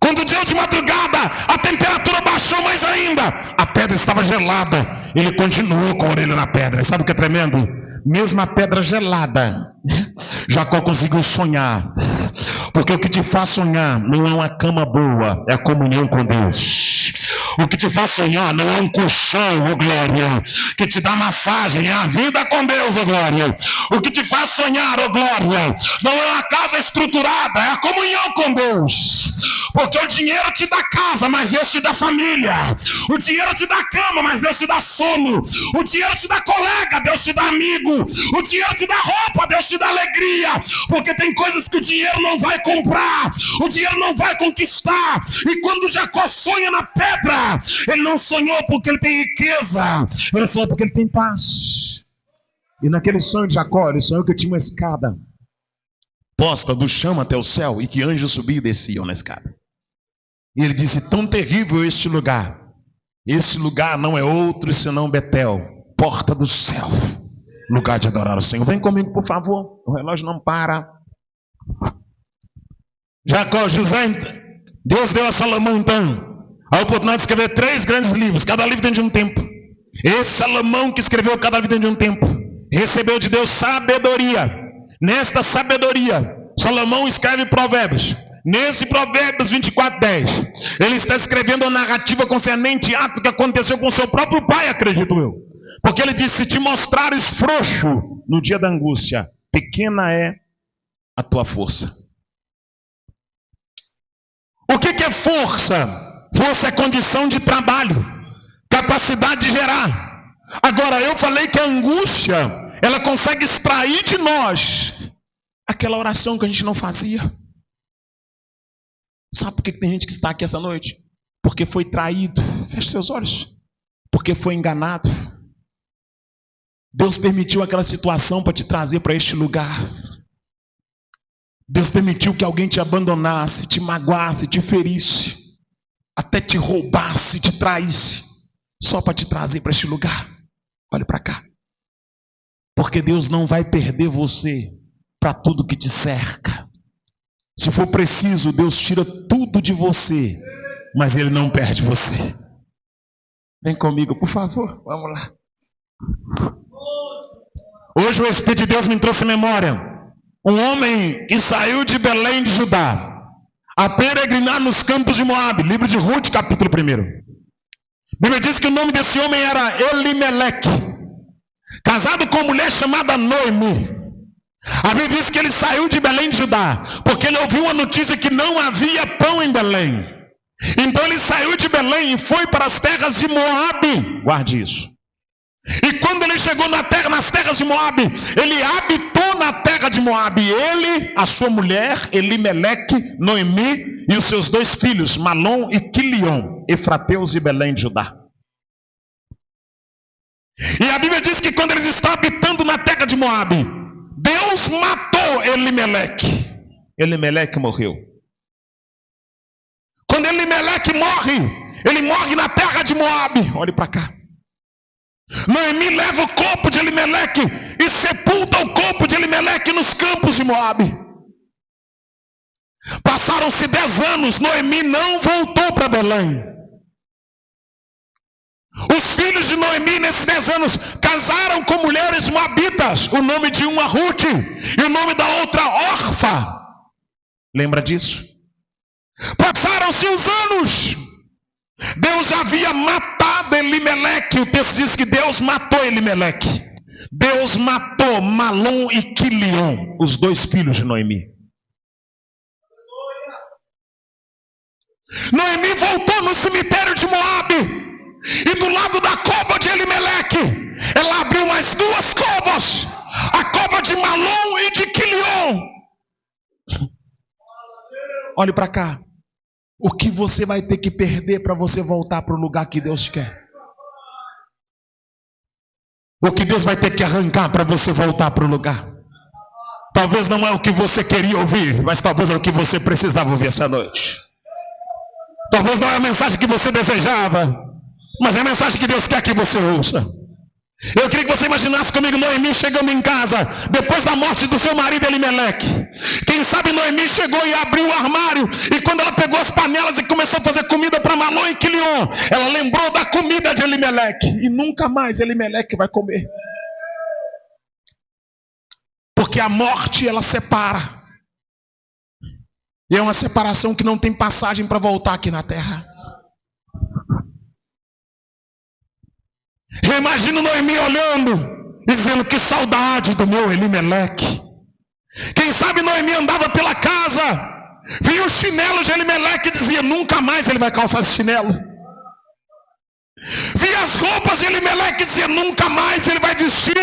Quando deu de madrugada, a temperatura baixou mais ainda. A pedra estava gelada. Ele continuou com a orelha na pedra. Sabe o que é tremendo? Mesmo a pedra gelada, Jacó conseguiu sonhar. Porque o que te faz sonhar não é uma cama boa, é a comunhão com Deus. O que te faz sonhar não é um colchão, oh glória, que te dá massagem, é a vida com Deus, oh glória. O que te faz sonhar, oh glória, não é uma casa estruturada, é a comunhão com Deus. Porque o dinheiro te dá casa, mas Deus te dá família. O dinheiro te dá cama, mas Deus te dá sono. O dinheiro te dá colega, Deus te dá amigo. O dinheiro te dá roupa, Deus te dá alegria. Porque tem coisas que o dinheiro não vai comprar, o dinheiro não vai conquistar. E quando Jacó sonha na pedra, ele não sonhou porque ele tem riqueza, ele sonhou porque ele tem paz. E naquele sonho de Jacó, ele sonhou que tinha uma escada posta do chão até o céu e que anjos subiam e desciam na escada. E ele disse: tão terrível este lugar. Esse lugar não é outro senão Betel, porta do céu, lugar de adorar o Senhor. Vem comigo, por favor. O relógio não para. Deus deu a Salomão então a oportunidade de escrever 3 grandes livros, cada livro dentro de um tempo. Esse Salomão que escreveu cada livro dentro de um tempo recebeu de Deus sabedoria. Nesta sabedoria, Salomão escreve Provérbios. Nesse Provérbios 24:10, ele está escrevendo a narrativa concernente a ato que aconteceu com seu próprio pai, acredito eu. Porque ele diz: se te mostrares frouxo no dia da angústia, pequena é a tua força. O que é força? Força é condição de trabalho, capacidade de gerar. Agora, eu falei que a angústia, ela consegue extrair de nós aquela oração que a gente não fazia. Sabe por que tem gente que está aqui essa noite? Porque foi traído. Feche seus olhos. Porque foi enganado. Deus permitiu aquela situação para te trazer para este lugar. Deus permitiu que alguém te abandonasse, te magoasse, te ferisse, até te roubasse, te traísse, só para te trazer para este lugar. Olhe para cá. Porque Deus não vai perder você para tudo que te cerca. Se for preciso, Deus tira tudo de você, mas Ele não perde você. Vem comigo, por favor. Vamos lá. Hoje o Espírito de Deus me trouxe memória. Um homem que saiu de Belém de Judá a peregrinar nos campos de Moabe. Livro de Ruth, capítulo 1. A Bíblia diz que o nome desse homem era Elimeleque, casado com uma mulher chamada Noemi. A Bíblia diz que ele saiu de Belém de Judá porque ele ouviu uma notícia que não havia pão em Belém. Então ele saiu de Belém e foi para as terras de Moabe. Guarde isso. E quando ele chegou nas terras de Moabe, ele habitou na terra de Moabe. Ele, a sua mulher, Elimeleque, Noemi e os seus 2 filhos, Malom e Quilion, efrateus de Belém de Judá. E a Bíblia diz que quando eles estavam habitando na terra de Moabe, Deus matou Elimeleque. Elimeleque morreu. Quando Elimeleque morre, ele morre na terra de Moabe. Olhe para cá. Noemi leva o corpo de Elimeleque e sepulta o corpo de Elimeleque nos campos de Moabe. Passaram-se 10 anos, Noemi não voltou para Belém. Os filhos de Noemi nesses 10 anos casaram com mulheres moabitas. O nome de uma Ruth e o nome da outra Orfa. Lembra disso? Passaram-se os anos. Deus já havia matado Elimeleque. O texto diz que Deus matou Elimeleque. Deus matou Malom e Quilion, os 2 filhos de Noemi. Noemi voltou no cemitério de Moabe, e do lado da cova de Elimeleque, ela abriu mais 2 covas, a cova de Malom e de Quilion. Olhe para cá. O que você vai ter que perder para você voltar para o lugar que Deus quer? O que Deus vai ter que arrancar para você voltar para o lugar? Talvez não é o que você queria ouvir, mas talvez é o que você precisava ouvir essa noite. Talvez não é a mensagem que você desejava, mas é a mensagem que Deus quer que você ouça. Eu queria que você imaginasse comigo Noemi chegando em casa, depois da morte do seu marido Elimeleque. Quem sabe Noemi chegou e abriu o armário, e quando ela pegou as panelas e começou a fazer comida para Malom e Quilion, ela lembrou da comida de Elimeleque, e nunca mais Elimeleque vai comer. Porque a morte, ela separa. E é uma separação que não tem passagem para voltar aqui na terra. Eu imagino Noemi olhando e dizendo: que saudade do meu Elimeleque. Quem sabe Noemi andava pela casa, via o chinelo de Elimeleque e dizia: nunca mais ele vai calçar esse chinelo. Via as roupas de Elimeleque e dizia: nunca mais ele vai vestir.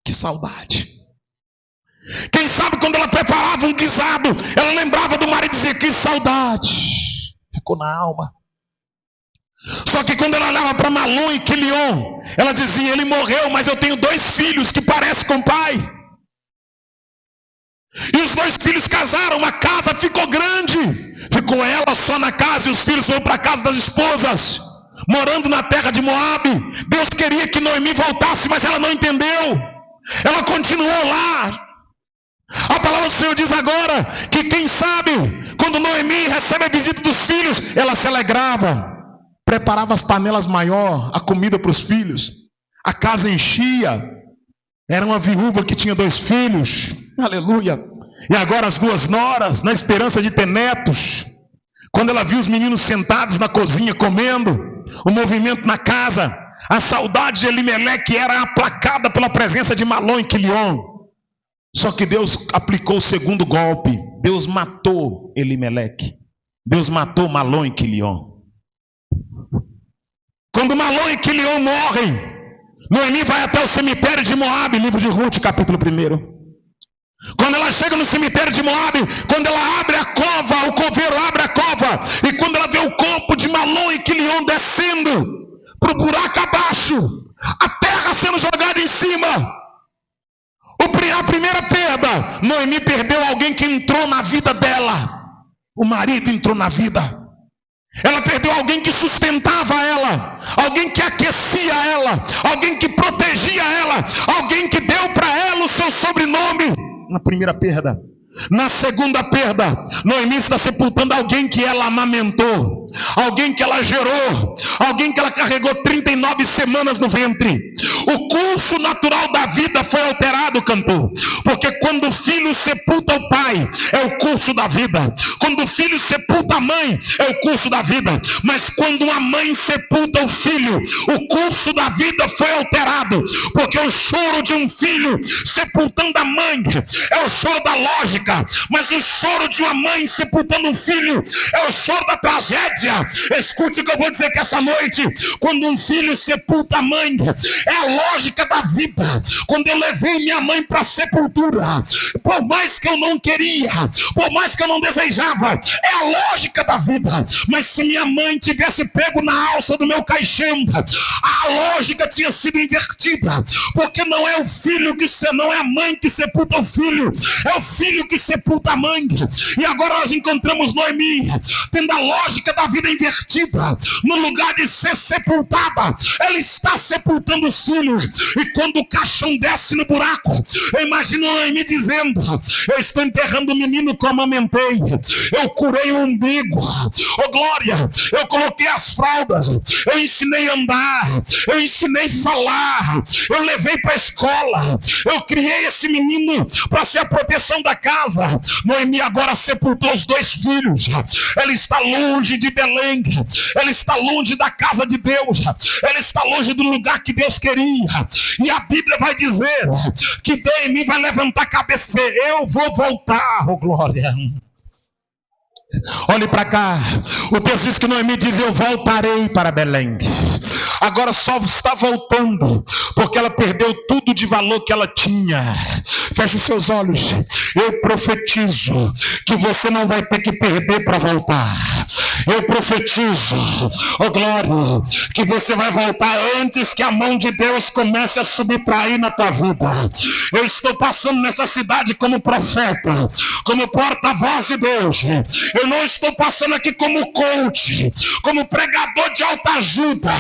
Que saudade. Quem sabe quando ela preparava um guisado, ela lembrava do marido e dizia: que saudade. Ficou na alma. Só que quando ela olhava para Malom e Quilion, ela dizia: ele morreu, mas eu tenho 2 filhos que parecem com o pai. E os 2 filhos casaram, a casa ficou grande. Ficou ela só na casa e os filhos foram para a casa das esposas, morando na terra de Moabe. Deus queria que Noemi voltasse, mas ela não entendeu. Ela continuou lá. A palavra do Senhor diz agora que quem sabe, quando Noemi recebe a visita dos filhos, ela se alegrava. Preparava as panelas maior, a comida para os filhos. A casa enchia. Era uma viúva que tinha 2 filhos. Aleluia. E agora as 2 noras, na esperança de ter netos. Quando ela viu os meninos sentados na cozinha comendo, o movimento na casa, a saudade de Elimeleque era aplacada pela presença de Malom e Quilion. Só que Deus aplicou o segundo golpe. Deus matou Elimeleque. Deus matou Malom e Quilion. Quando Malom e Quilion morrem, Noemi vai até o cemitério de Moabe, livro de Ruth, capítulo 1. Quando ela chega no cemitério de Moabe, quando ela abre a cova, o coveiro abre a cova, e quando ela vê o corpo de Malom e Quilion descendo para o buraco abaixo, a terra sendo jogada em cima, a primeira perda, Noemi perdeu alguém que entrou na vida dela. O marido entrou na vida. Ela perdeu alguém que sustentava ela, alguém que aquecia ela, alguém que protegia ela, alguém que deu para ela o seu sobrenome. Na primeira perda. Na segunda perda, Noemi está sepultando alguém que ela amamentou, alguém que ela gerou, alguém que ela carregou 39 semanas no ventre. O curso natural da vida foi alterado, cantor, porque quando o filho sepulta o pai, é o curso da vida. Quando o filho sepulta a mãe, é o curso da vida. Mas quando a mãe sepulta o filho, o curso da vida foi alterado, porque o choro de um filho sepultando a mãe é o choro da lógica. Mas o choro de uma mãe sepultando um filho é o choro da tragédia. Escute o que eu vou dizer que essa noite, quando um filho sepulta a mãe, é a lógica da vida. Quando eu levei minha mãe para a sepultura, por mais que eu não queria, por mais que eu não desejava, é a lógica da vida. Mas se minha mãe tivesse pego na alça do meu caixão, a lógica tinha sido invertida, porque não é o filho não é a mãe que sepulta o filho, é o filho que sepulta a mãe. E agora nós encontramos Noemi tendo a lógica da vida invertida. No lugar de ser sepultada, ela está sepultando os filhos. E quando o caixão desce no buraco, eu imagino Noemi dizendo: eu estou enterrando o menino que eu amamentei, eu curei o umbigo, oh glória, eu coloquei as fraldas, eu ensinei a andar, eu ensinei a falar, eu levei para a escola, eu criei esse menino para ser a proteção da casa. Noemi agora sepultou os 2 filhos. Ela está longe de Belém. Ela está longe da casa de Deus. Ela está longe do lugar que Deus queria. E a Bíblia vai dizer que Noemi vai levantar a cabeça e dizer: eu vou voltar, oh glória. Olhe para cá, o texto diz que Noemi diz: eu voltarei para Belém. Agora só está voltando porque ela perdeu tudo de valor que ela tinha. Feche os seus olhos. Eu profetizo que você não vai ter que perder para voltar. Eu profetizo, oh glória, que você vai voltar antes que a mão de Deus comece a subtrair na tua vida. Eu estou passando nessa cidade como profeta, como porta-voz de Deus. Eu não estou passando aqui como coach, como pregador de alta ajuda.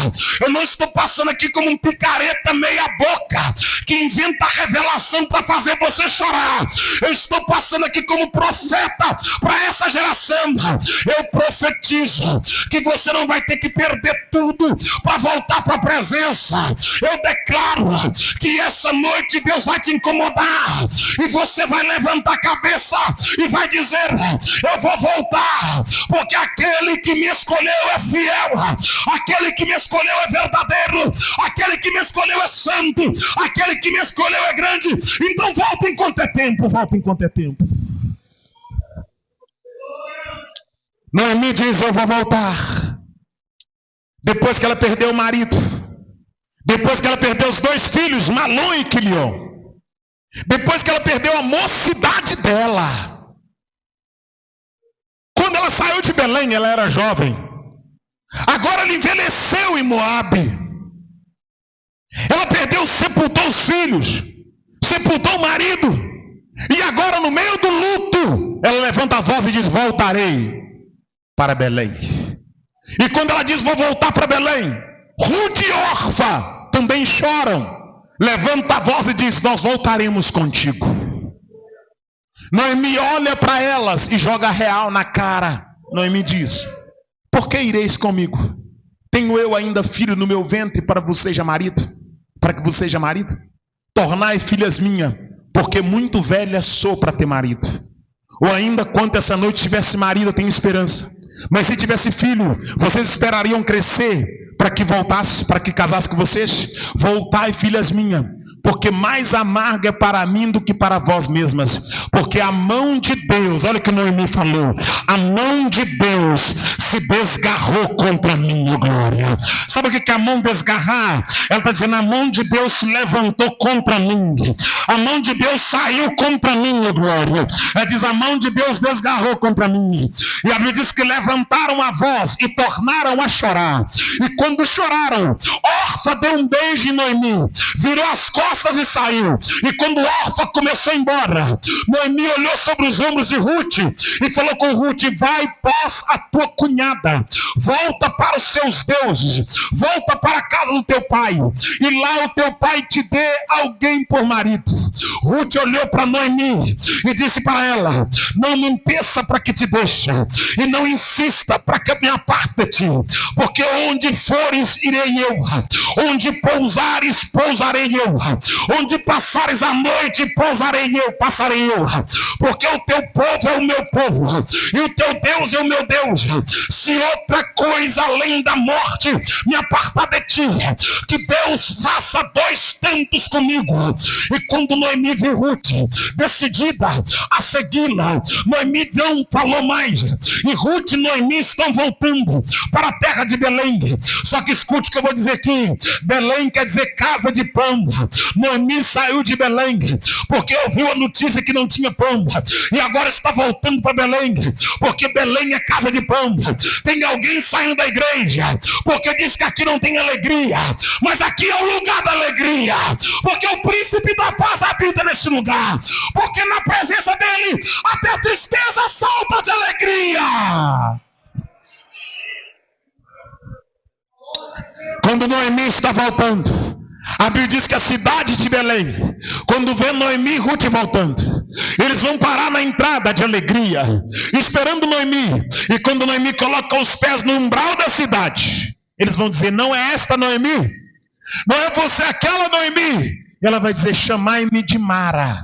Eu não estou passando aqui como um picareta meia boca que inventa revelação para fazer você chorar. Eu estou passando aqui como profeta para essa geração. Eu profetizo que você não vai ter que perder tudo para voltar para a presença. Eu declaro que essa noite Deus vai te incomodar e você vai levantar a cabeça e vai dizer: eu vou voltar, porque aquele que me escolheu é fiel, aquele que me escolheu é verdadeiro, aquele que me escolheu é santo, aquele que me escolheu é grande. Então volta enquanto é tempo, volta enquanto é tempo. Noemi diz: eu vou voltar. Depois que ela perdeu o marido, depois que ela perdeu os 2 filhos, Malom e Quilion, depois que ela perdeu a mocidade dela. Quando ela saiu de Belém, ela era jovem. Agora ela envelheceu em Moabe. Ela perdeu, sepultou os filhos, sepultou o marido. E agora, no meio do luto, ela levanta a voz e diz: voltarei para Belém. E quando ela diz: vou voltar para Belém, Ruth e Orfa também choram. Levanta a voz e diz: nós voltaremos contigo. Noemi olha para elas e joga real na cara. Noemi diz: por que ireis comigo? Tenho eu ainda filho no meu ventre para que você seja marido? Tornai filhas minhas, porque muito velha sou para ter marido. Ou ainda, quanto essa noite tivesse marido, eu tenho esperança. Mas se tivesse filho, vocês esperariam crescer para que voltasse, para que casasse com vocês? Voltai, filhas minhas, porque mais amarga é para mim do que para vós mesmas. Porque a mão de Deus, olha o que Noemi falou, a mão de Deus se desgarrou contra mim, oh glória. Sabe o que é a mão desgarrar? Ela está dizendo: a mão de Deus se levantou contra mim, a mão de Deus saiu contra mim, oh glória. Ela diz: a mão de Deus desgarrou contra mim. E a Bíblia diz que levantaram a voz e tornaram a chorar. E quando choraram, Orfa deu um beijo em Noemi, virou as costas e saiu. E quando Orfa começou a ir embora, Noemi olhou sobre os ombros de Ruth e falou com Ruth: vai pós a tua cunhada, volta para os seus deuses, volta para a casa do teu pai, e lá o teu pai te dê alguém por marido. Ruth olhou para Noemi e disse para ela: não me impeça para que te deixe, e não insista para que me aparte de ti, porque onde fores irei eu, onde pousares pousarei eu, onde passares a noite passarei eu, porque o teu povo é o meu povo e o teu Deus é o meu Deus. Se outra coisa além da morte me apartar de ti, que Deus faça 2 tantos comigo. E quando Noemi viu Ruth decidida a segui-la, Noemi não falou mais, e Ruth e Noemi estão voltando para a terra de Belém. Só que escute o que eu vou dizer aqui: Belém quer dizer casa de pão. Noemi saiu de Belém porque ouviu a notícia que não tinha pão, e agora está voltando para Belém, porque Belém é casa de pão. Tem alguém saindo da igreja porque diz que aqui não tem alegria, mas aqui é o lugar da alegria, porque o príncipe da paz habita neste lugar, porque na presença dele até a tristeza salta de alegria. Quando Noemi está voltando, a Bíblia diz que a cidade de Belém, quando vê Noemi e Ruth voltando, eles vão parar na entrada de alegria, esperando Noemi. E quando Noemi coloca os pés no umbral da cidade, eles vão dizer: não é esta Noemi? Não é você aquela Noemi? E ela vai dizer: chamai-me de Mara,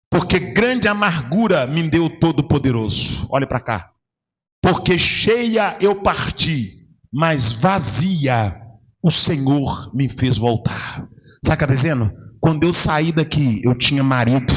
porque grande amargura me deu o Todo-Poderoso. Olhe para cá. Porque cheia eu parti, mas vazia o Senhor me fez voltar. Sabe o que está dizendo? Quando eu saí daqui, eu tinha marido,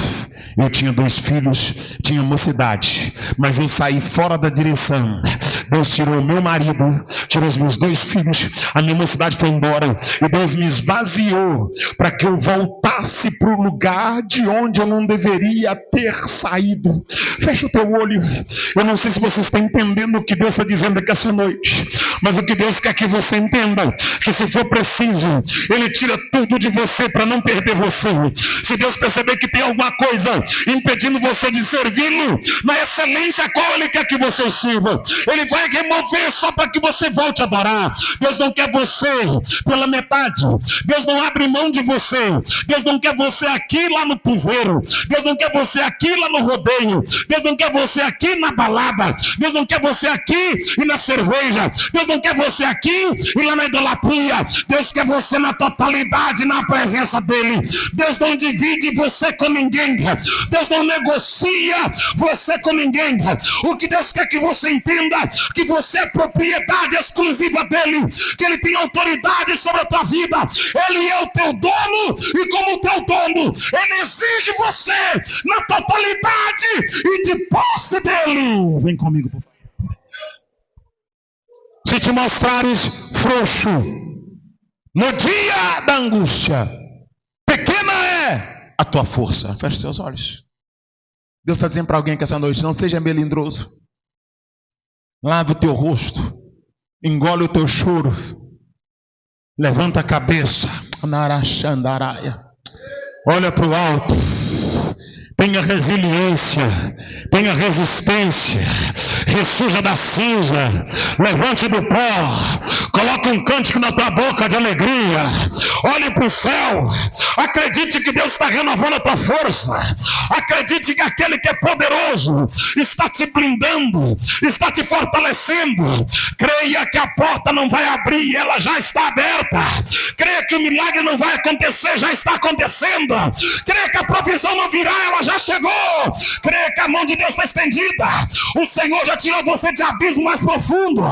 eu tinha 2 filhos, tinha mocidade, mas eu saí fora da direção. Deus tirou o meu marido, tirou os meus 2 filhos, a minha mocidade foi embora, e Deus me esvaziou para que eu voltasse para o lugar de onde eu não deveria ter saído. Fecha o teu olho. Eu não sei se você está entendendo o que Deus está dizendo aqui essa noite, mas o que Deus quer que você entenda, que se for preciso, Ele tira tudo de você para não perder você. Se Deus perceber que tem alguma coisa impedindo você de servi-lo na excelência a qual Ele quer que você sirva, Ele vai remover só para que você volte a adorar. Deus não quer você pela metade. Deus não abre mão de você. Deus não quer você aqui lá no piseiro. Deus não quer você aqui lá no rodeio. Deus não quer você aqui na balada. Deus não quer você aqui e na cerveja. Deus não quer você aqui e lá na idolatria. Deus quer você na totalidade, na presença dEle. Deus não divide você com ninguém. Deus não negocia você com ninguém. O que Deus quer que você entenda, que você é propriedade exclusiva dEle, que Ele tem autoridade sobre a tua vida. Ele é o teu dono, e como teu dono, Ele exige você na totalidade e de posse dEle. Vem comigo, por favor. Se te mostrares frouxo no dia da angústia, pequena é a tua força. Feche seus olhos. Deus está dizendo para alguém que essa noite: não seja melindroso. Lava o teu rosto, engole o teu choro, levanta a cabeça, olha para o alto, tenha resiliência, tenha resistência, ressurja da cinza, levante do pó, coloque um cântico na tua boca de alegria, olhe para o céu, acredite que Deus está renovando a tua força, acredite que aquele que é poderoso está te blindando, está te fortalecendo. Creia que a porta não vai abrir, ela já está aberta. Creia que o milagre não vai acontecer, já está acontecendo. Creia que a provisão não virá, ela já chegou. Creia que a mão de Deus está estendida. O Senhor já tirou você de abismo mais profundo,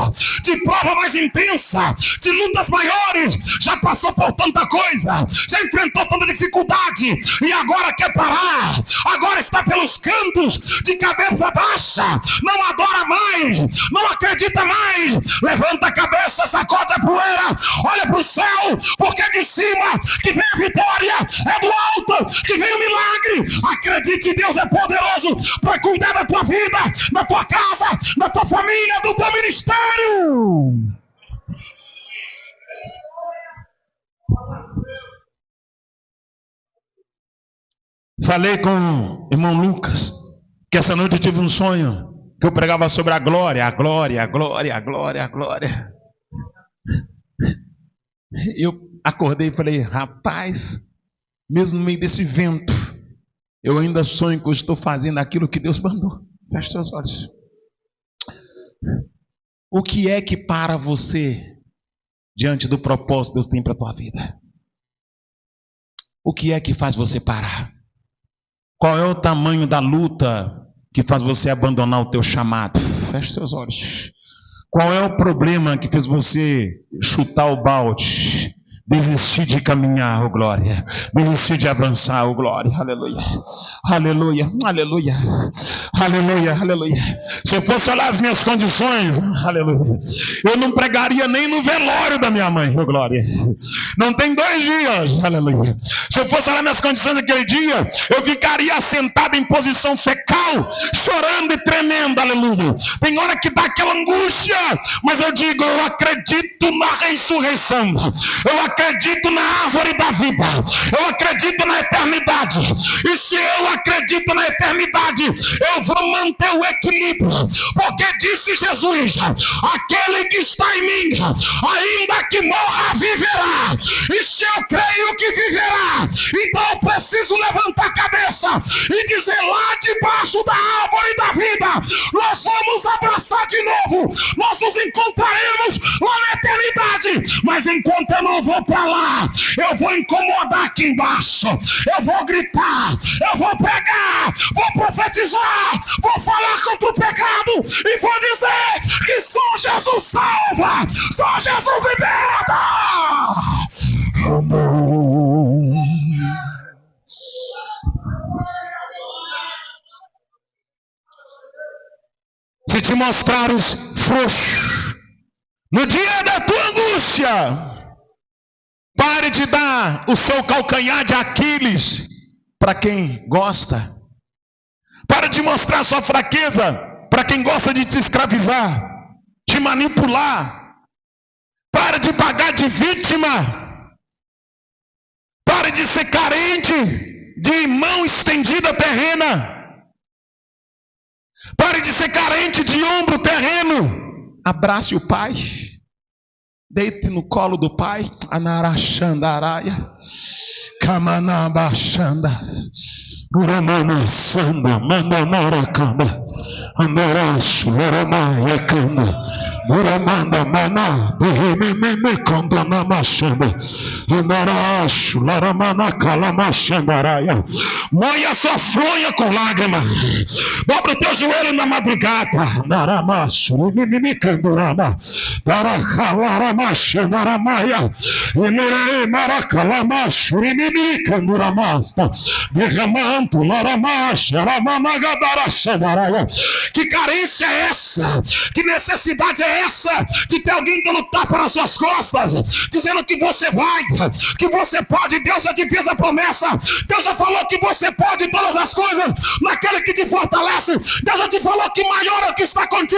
de prova mais intensa, de lutas maiores. Já passou por tanta coisa, já enfrentou tanta dificuldade, e agora quer parar. Agora está pelos cantos, de cabeça baixa, não adora mais, não acredita mais. Levanta a cabeça, sacode a poeira, olha para o céu, porque é de cima que vem a vitória, é do alto que vem o milagre. Acredite, Deus é poderoso para cuidar da tua vida, da tua casa, da tua família, do teu ministério. Falei com o irmão Lucas que essa noite eu tive um sonho que eu pregava sobre a glória, a glória, a glória, a glória, a glória. Eu acordei e falei: rapaz, mesmo no meio desse vento, eu ainda sonho que eu estou fazendo aquilo que Deus mandou. Feche seus olhos. O que é que para você diante do propósito que Deus tem para a tua vida? O que é que faz você parar? Qual é o tamanho da luta que faz você abandonar o teu chamado? Feche seus olhos. Qual é o problema que fez você chutar o balde? Desistir de caminhar, oh glória. Desistir de avançar, oh glória. Aleluia. Aleluia. Aleluia. Aleluia. Aleluia. Se eu fosse olhar as minhas condições, aleluia, eu não pregaria nem no velório da minha mãe, oh glória. Não tem 2 dias, aleluia. Se eu fosse olhar minhas condições naquele dia, eu ficaria sentado em posição fecal, chorando e tremendo, aleluia. Tem hora que dá aquela angústia, mas eu digo: eu acredito na ressurreição. Eu acredito na árvore da vida. Eu acredito na eternidade. E se eu acredito na eternidade, eu vou manter o equilíbrio. Porque disse Jesus: aquele que está em mim, ainda que morra, viverá. E se eu creio que viverá, então eu preciso levantar a cabeça e dizer: lá debaixo da árvore da vida, nós vamos abraçar de novo. Nós nos encontraremos lá na eternidade. Mas enquanto eu não vou para lá, eu vou incomodar rodar aqui embaixo, eu vou gritar, eu vou pregar, vou profetizar, vou falar contra o pecado e vou dizer que só Jesus salva, só Jesus liberta. Se te mostrares frouxo no dia da tua angústia, pare de dar o seu calcanhar de Aquiles para quem gosta. Pare de mostrar sua fraqueza para quem gosta de te escravizar, te manipular. Pare de pagar de vítima. Pare de ser carente de mão estendida terrena. Pare de ser carente de ombro terreno. Abrace o Pai. Deite no colo do Pai. Anarachandaraia. Kamanabachanda. Uramana Sanda. Mandanaracanda. Anaracho. Laramaya Kanda. Muramanda Mana. Birrimeme Kandana Machanda. Anaracho. Laramana Kalamachandaraia. Moia sua fronha com lágrima. Dobra o teu joelho na madrugada. Naramacho. Mimimi Kandurama. Darakalaramacha. Naramaya. Emerei Marakalamacho. Mimimi Kanduramasta. Derramanto. Laramacha. Ramanagadaracha. Que carência é essa? Que necessidade é essa? De ter alguém dando tapa nas suas costas, dizendo que você vai, que você pode. Deus já te fez a promessa. Deus já falou que você pode todas as coisas naquele que te fortalece. Deus já te falou que maior é o que está contigo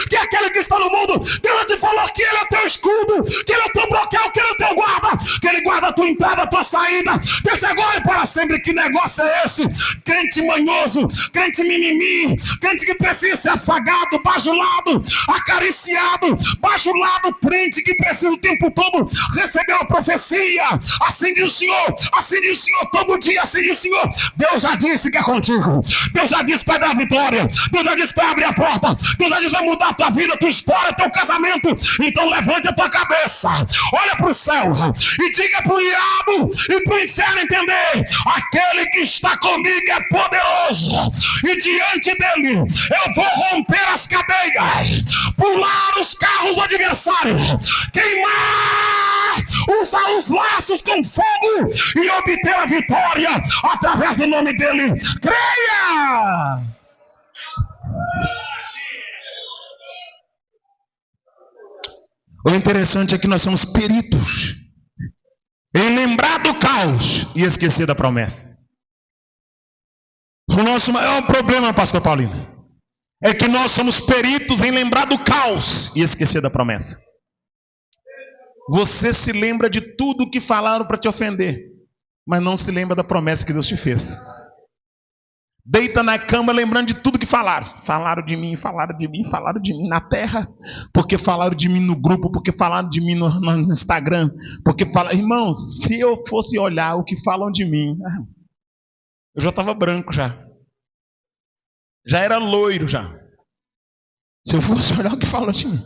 que é aquele que está no mundo. Deus já te falou que Ele é teu escudo, que Ele é teu bloqueio, que Ele é teu guarda, que Ele guarda a tua entrada, a tua saída, desde agora e para sempre. Que negócio é esse? Crente manhoso, crente mimimi, crente que precisa ser afagado, bajulado, acariciado, bajulado, crente que precisa o tempo todo receber uma profecia. Assim diz o Senhor todo dia, assim diz o Senhor. Deus já disse que é contigo. Deus já disse que vai dar vitória. Deus já disse que vai abrir a porta. Deus já disse que vai mudar a tua vida, tua história, teu casamento. Então levante a tua cabeça, olha para o céu e diga para o diabo e para o inferno entender: aquele que está comigo é poderoso, e diante dele eu vou romper as cadeias, pular os carros do adversário, queimar os laços com fogo e obter a vitória através do nome dele. Creia! O interessante é que nós somos peritos em lembrar do caos e esquecer da promessa. O nosso maior problema, pastor Paulino, é que nós somos peritos em lembrar do caos e esquecer da promessa. Você se lembra de tudo que falaram para te ofender, mas não se lembra da promessa que Deus te fez. Deita na cama lembrando de tudo que falaram. Falaram de mim na terra, porque falaram de mim no grupo, porque falaram de mim no Instagram, porque falaram. Irmãos, se eu fosse olhar o que falam de mim, eu já estava branco já era loiro já. Se eu fosse olhar o que falam de mim,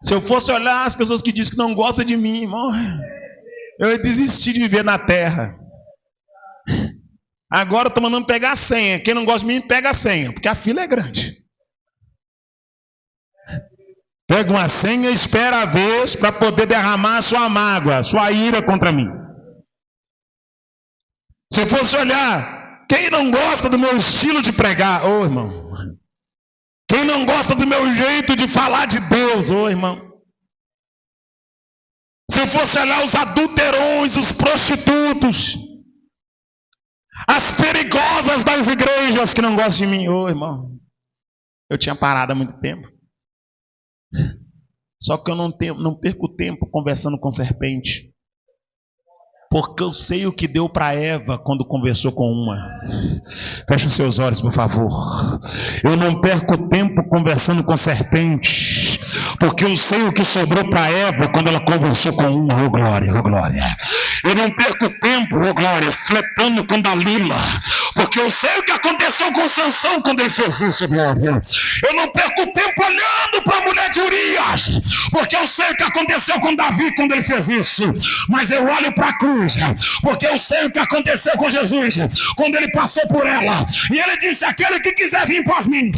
se eu fosse olhar as pessoas que dizem que não gostam de mim, irmão, eu ia desistir de viver na terra. Agora eu estou mandando pegar a senha. Quem não gosta de mim, pega a senha, porque a fila é grande. Pega uma senha e espera a vez para poder derramar a sua mágoa, a sua ira contra mim. Se eu fosse olhar, quem não gosta do meu estilo de pregar? Ô irmão. Quem não gosta do meu jeito de falar de Deus? Ô irmão. Se eu fosse olhar os adulterões, os prostitutos, as perigosas das igrejas que não gostam de mim, ô irmão, eu tinha parado há muito tempo. Só que eu não perco tempo conversando com serpente, porque eu sei o que deu para Eva quando conversou com uma. Feche os seus olhos, por favor. Eu não perco tempo conversando com serpente, porque eu sei o que sobrou para Eva quando ela conversou com uma. Oh glória, oh glória. Eu não perco tempo, oh glória, flertando com Dalila, Porque eu sei o que aconteceu com Sansão quando ele fez isso, glória. Eu não perco tempo olhando para a mulher de Urias, porque eu sei o que aconteceu com Davi quando ele fez isso. Mas eu olho para a cruz, porque eu sei o que aconteceu com Jesus quando ele passou por ela. E ele disse: aquele que quiser vir após mim,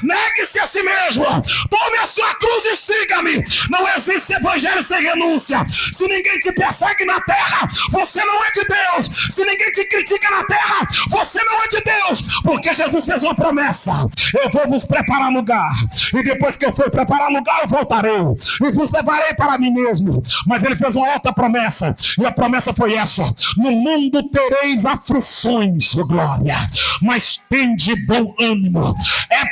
negue-se a si mesmo, tome a sua cruz e siga-me. Não existe evangelho sem renúncia. Se ninguém te persegue na terra, você não é de Deus. Se ninguém te critica na terra, você não é de Deus. Porque Jesus fez uma promessa: eu vou vos preparar lugar, e depois que eu for preparar lugar, eu voltarei e vos levarei para mim mesmo. Mas ele fez uma outra promessa, e a promessa foi essa: no mundo tereis aflições, oh glória, mas tende bom ânimo. É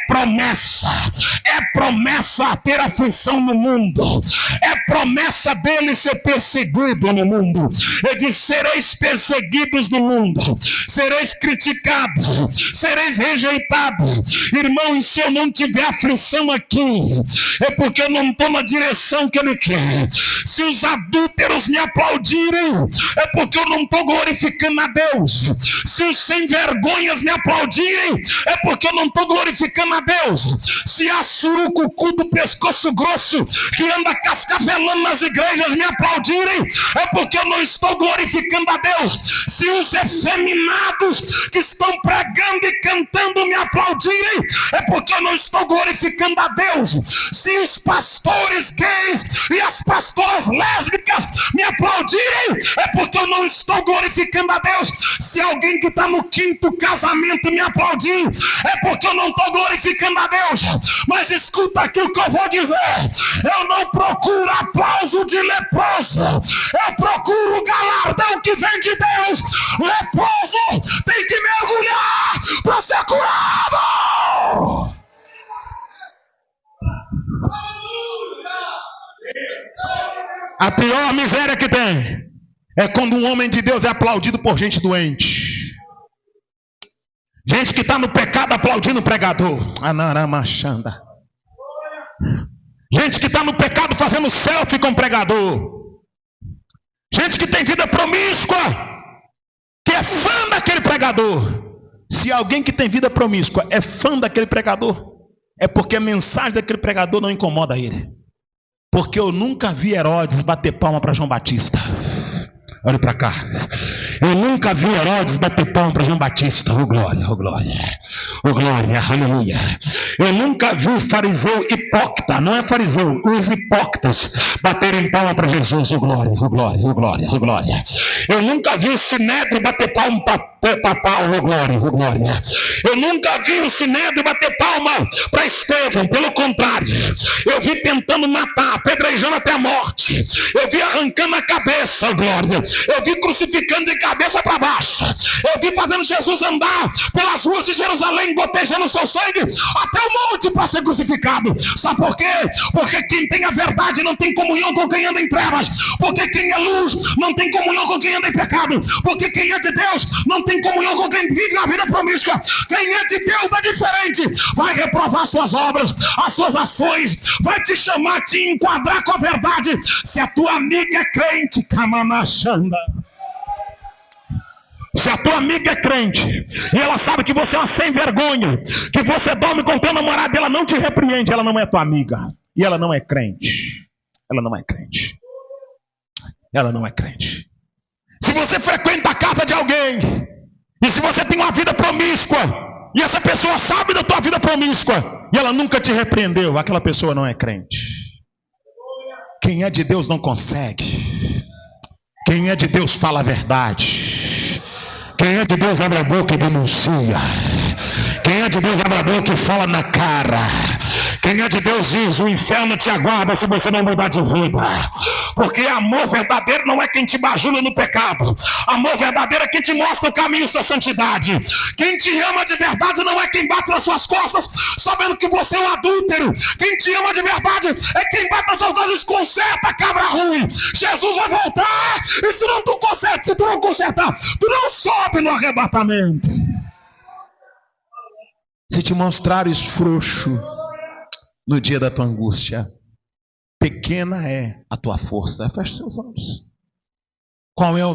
promessa ter aflição no mundo, é promessa dele ser perseguido no mundo. Ele diz: sereis perseguidos no mundo, sereis criticados, sereis rejeitados. Irmão, e se eu não tiver aflição aqui, é porque eu não estou na direção que ele quer. Se os adúlteros me aplaudirem, é porque eu não estou glorificando a Deus. Se os sem vergonhas me aplaudirem, é porque eu não estou glorificando a Deus. Se a surucucu do pescoço grosso que anda cascavelando nas igrejas me aplaudirem, é porque eu não estou glorificando a Deus. Se os efeminados que estão pregando e cantando me aplaudirem, é porque eu não estou glorificando a Deus. Se os pastores gays e as pastoras lésbicas me aplaudirem, é porque eu não estou glorificando a Deus. Se alguém que está no 5º casamento me aplaudir, é porque eu não estou glorificando a Deus. Mas escuta aqui o que eu vou dizer: eu não procuro aplauso de leproso, eu procuro o galardão que vem de Deus. Leproso tem que mergulhar para ser curado. A pior miséria que tem é quando um homem de Deus é aplaudido por gente doente. Gente que está no pecado aplaudindo o pregador. Anaramachanda. Gente que está no pecado fazendo selfie com o pregador. Gente que tem vida promíscua, que é fã daquele pregador. Se alguém que tem vida promíscua é fã daquele pregador, é porque a mensagem daquele pregador não incomoda ele. Porque eu nunca vi Herodes bater palma para João Batista. Olha para cá. Eu nunca vi Herodes bater palma para João Batista. Oh glória, oh glória, oh glória, aleluia. Eu nunca vi o fariseu hipócrita, não é fariseu, os hipócritas baterem palma para Jesus. Oh glória, oh glória, oh glória, oh glória. Eu nunca vi o sinédrio bater palma para Paulo. Oh glória, oh glória. Eu nunca vi o sinédrio bater palma para Estevão. Pelo contrário, eu vi tentando matar, apedrejando até a morte. Eu vi arrancando a cabeça. Oh glória. Eu vi crucificando de cabeça para baixo. Eu vi fazendo Jesus andar pelas ruas de Jerusalém, gotejando o seu sangue até o monte para ser crucificado. Sabe por quê? Porque quem tem a verdade não tem comunhão com quem anda em trevas. Porque quem é luz não tem comunhão com quem anda em pecado. Porque quem é de Deus não tem comunhão com quem vive na vida promíscua. Quem é de Deus é diferente. Vai reprovar suas obras, as suas ações, vai te chamar, te enquadrar com a verdade. Se a tua amiga é crente, Kamanachanda. Se a tua amiga é crente e ela sabe que você é uma sem vergonha, que você dorme com teu namorado, ela não te repreende, ela não é tua amiga. E ela não é crente. Ela não é crente. Ela não é crente. Se você frequenta a casa de alguém, e se você tem uma vida promíscua, e essa pessoa sabe da tua vida promíscua, e ela nunca te repreendeu, aquela pessoa não é crente. Quem é de Deus não consegue. Quem é de Deus fala a verdade. Quem é de Deus abre a boca e denuncia. Quem é de Deus abre a boca e fala na cara. Quem é de Deus diz: o inferno te aguarda se você não mudar de vida. Porque amor verdadeiro não é quem te bajula no pecado. Amor verdadeiro é quem te mostra o caminho da santidade. Quem te ama de verdade não é quem bate nas suas costas sabendo que você é um adúltero. Quem te ama de verdade é quem bate nas suas costas e conserta, cabra ruim. Jesus vai voltar, e se não tu conserta, se tu não consertar, tu não sobe no arrebatamento. Se te mostrares frouxo no dia da tua angústia, pequena é a tua força. Fecha os seus olhos.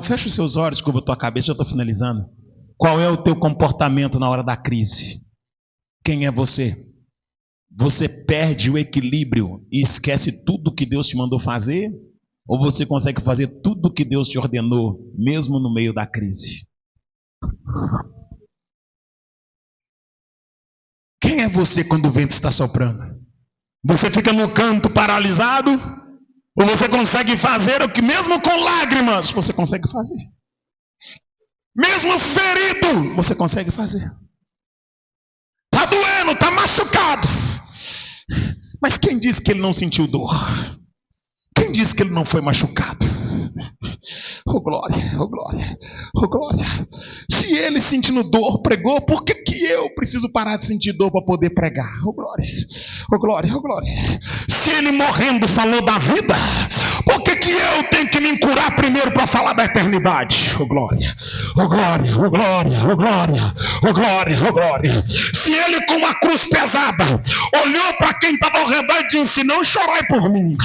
Fecha os seus olhos, curva a tua cabeça, já estou finalizando. Qual é o teu comportamento na hora da crise? Quem é você? Você perde o equilíbrio e esquece tudo que Deus te mandou fazer? Ou você consegue fazer tudo que Deus te ordenou, mesmo no meio da crise? Quem é você quando o vento está soprando? Você fica no canto paralisado? Ou você consegue fazer o que mesmo com lágrimas você consegue fazer? Mesmo ferido, você consegue fazer? Está doendo, está machucado. Mas quem disse que ele não sentiu dor? Quem disse que ele não foi machucado? Oh glória, oh glória, oh glória. Se ele sentindo dor pregou, por que eu preciso parar de sentir dor para poder pregar? Oh glória, oh glória, oh glória. Se ele morrendo falou da vida, por que eu tenho que me curar primeiro para falar da eternidade? Oh glória, oh glória, oh glória, oh glória, oh glória, oh glória. Se ele com uma cruz pesada olhou para quem estava ao redor e disse: não chorai por mim,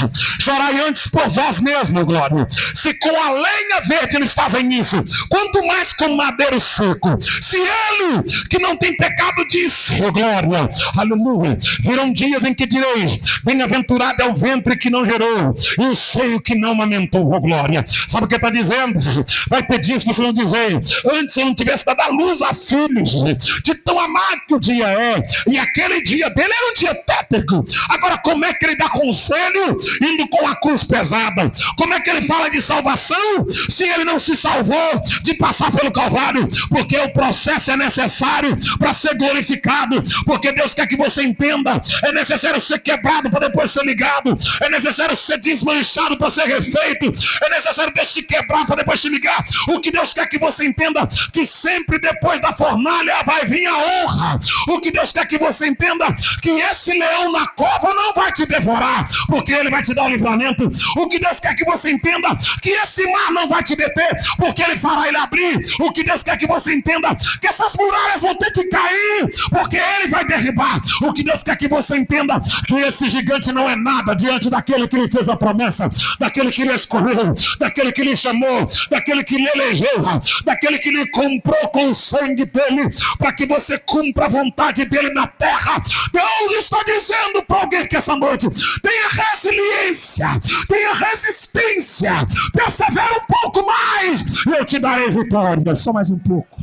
chorai antes por vós mesmo, glória. Se com a lenha verde eles fazem isso, quanto mais com madeiro seco. Se ele que não tem pecado disse: oh glória, aleluia, virão dias em que direis: bem-aventurado é o ventre que não gerou e o seio que não amamentou. Oh glória. Sabe o que está dizendo? Vai ter dias que você não dizer: antes eu não tivesse dado a luz a filhos, de tão amado que o dia é, e aquele dia dele era um dia tétrico. Agora como é que ele dá conselho indo com a cruz pesada? Como é que ele fala de salvação se ele não se salvou de passar pelo Calvário? Porque o processo é necessário para ser glorificado, porque Deus quer que você entenda: é necessário ser quebrado para depois ser ligado, é necessário ser desmanchado para ser refeito, é necessário Deus se quebrar para depois te ligar. O que Deus quer que você entenda, que sempre depois da fornalha vai vir a honra. O que Deus quer que você entenda, que esse leão na cova não vai te devorar, porque ele vai te dar o livramento. O que Deus quer que você entenda, que esse mar não vai te deter, porque ele fará ele abrir. O que Deus quer que você entenda, que essas muralhas vão ter que cair, porque ele vai derribar. O que Deus quer que você entenda, que esse gigante não é nada diante daquele que lhe fez a promessa, daquele que lhe escolheu, daquele que lhe chamou, daquele que lhe elegeu, daquele que lhe comprou com o sangue dele, para que você cumpra a vontade dele na terra. Deus está dizendo para alguém que essa noite: tenha resiliência, tenha resistência, persevera um pouco mais e eu te darei vitória. Só mais um pouco.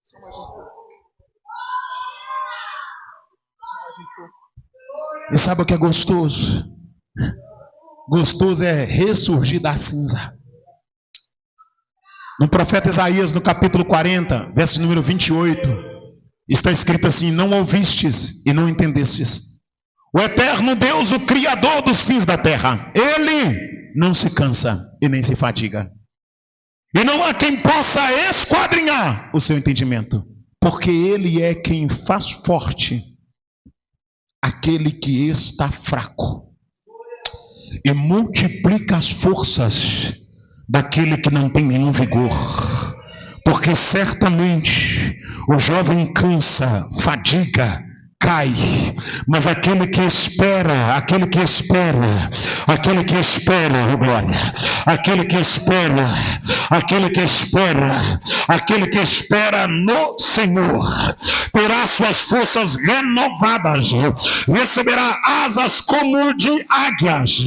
Só mais um pouco. Só mais um pouco. E sabe o que é gostoso? Gostoso é ressurgir da cinza. No profeta Isaías, no capítulo 40, verso número 28, está escrito assim: não ouvistes e não entendestes. O eterno Deus, o Criador dos fins da terra, Ele não se cansa e nem se fadiga. E não há quem possa esquadrinhar o seu entendimento, porque Ele é quem faz forte aquele que está fraco e multiplica as forças daquele que não tem nenhum vigor. Porque certamente o jovem cansa, fadiga, cai, mas aquele que espera, oh glória, aquele que espera no Senhor, terá suas forças renovadas, receberá asas como de águias,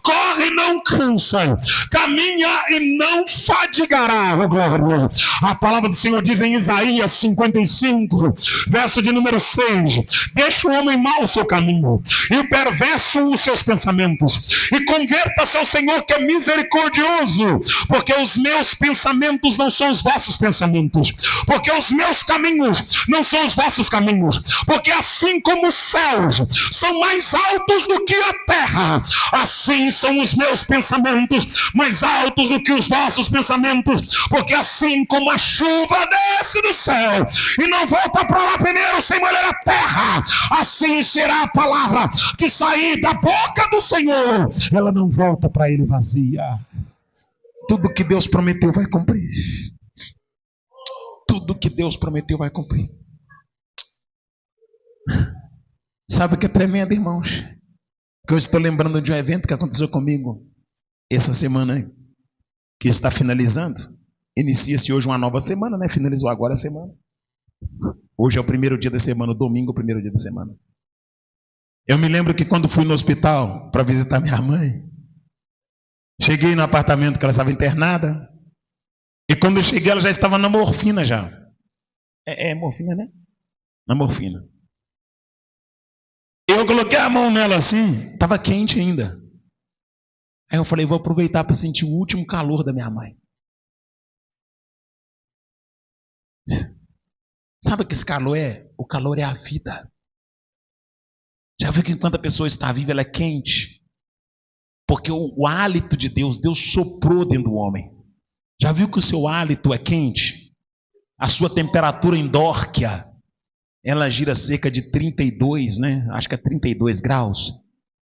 corre e não cansa, caminha e não fadigará, oh glória. A palavra do Senhor diz em Isaías 55, verso de número 6: deixa o homem mau o seu caminho, e o perverso os seus pensamentos, e converta-se ao Senhor, que é misericordioso, porque os meus pensamentos não são os vossos pensamentos, porque os meus caminhos não são os vossos caminhos, porque assim como os céus são mais altos do que a terra, assim são os meus pensamentos mais altos do que os vossos pensamentos, porque assim como a chuva desce do céu e não volta para lá primeiro sem molhar a terra, assim será a palavra que sair da boca do Senhor, ela não volta para ele vazia. Tudo que Deus prometeu vai cumprir. Tudo que Deus prometeu vai cumprir. Sabe o que é tremendo, irmãos? Que eu estou lembrando de um evento que aconteceu comigo essa semana. que está finalizando. Inicia-se hoje uma nova semana, né? Finalizou agora a semana. Hoje é o primeiro dia da semana, o domingo é o primeiro dia da semana. Eu me lembro que quando fui no hospital para visitar minha mãe, cheguei no apartamento que ela estava internada, e quando eu cheguei ela já estava na morfina já. É morfina, né? Na morfina. Eu coloquei a mão nela assim, estava quente ainda. Aí eu falei, vou aproveitar para sentir o último calor da minha mãe. Sabe o que esse calor é? O calor é a vida. Já viu que enquanto a pessoa está viva, ela é quente? Porque o hálito de Deus, Deus soprou dentro do homem. Já viu que o seu hálito é quente? A sua temperatura endórquea, ela gira cerca de 32, né? Acho que é 32 graus.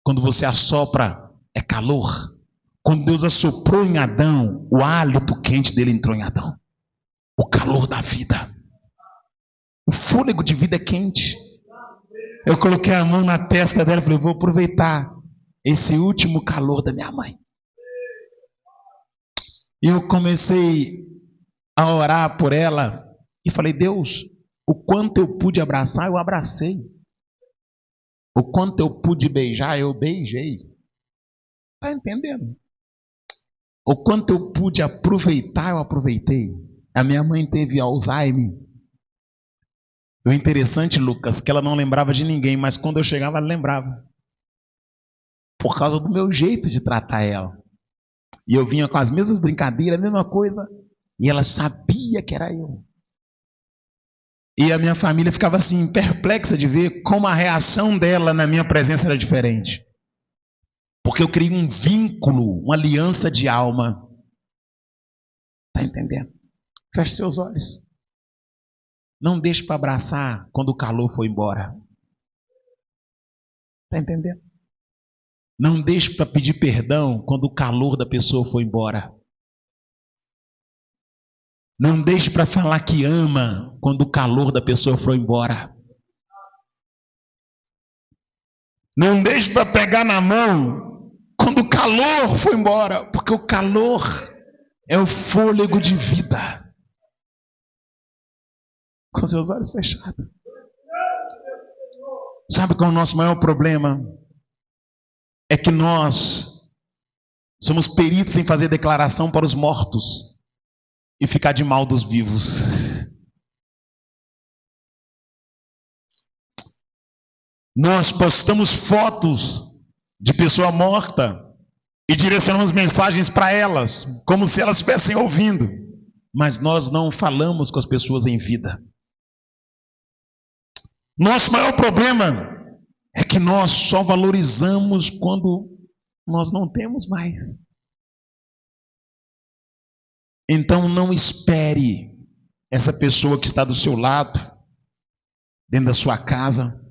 Quando você assopra, é calor. Quando Deus assoprou em Adão, o hálito quente dele entrou em Adão. O calor da vida. O fôlego de vida é quente. Eu coloquei a mão na testa dela e falei, vou aproveitar esse último calor da minha mãe. E eu comecei a orar por ela e falei, Deus, o quanto eu pude abraçar, eu abracei. O quanto eu pude beijar, eu beijei. Está entendendo? O quanto eu pude aproveitar, eu aproveitei. A minha mãe teve Alzheimer. O interessante, Lucas, que ela não lembrava de ninguém, mas quando eu chegava, ela lembrava. Por causa do meu jeito de tratar ela. E eu vinha com as mesmas brincadeiras, a mesma coisa, e ela sabia que era eu. E a minha família ficava assim, perplexa de ver como a reação dela na minha presença era diferente. Porque eu criei um vínculo, uma aliança de alma. Está entendendo? Feche seus olhos. Não deixe para abraçar quando o calor for embora. Está entendendo? Não deixe para pedir perdão quando o calor da pessoa for embora. Não deixe para falar que ama quando o calor da pessoa for embora. Não deixe para pegar na mão quando o calor for embora, porque o calor é o fôlego de vida. Com seus olhos fechados. Sabe qual é o nosso maior problema? É que nós somos peritos em fazer declaração para os mortos e ficar de mal dos vivos. Nós postamos fotos de pessoa morta e direcionamos mensagens para elas, como se elas estivessem ouvindo, mas nós não falamos com as pessoas em vida. Nosso maior problema é que nós só valorizamos quando nós não temos mais. Então não espere essa pessoa que está do seu lado, dentro da sua casa,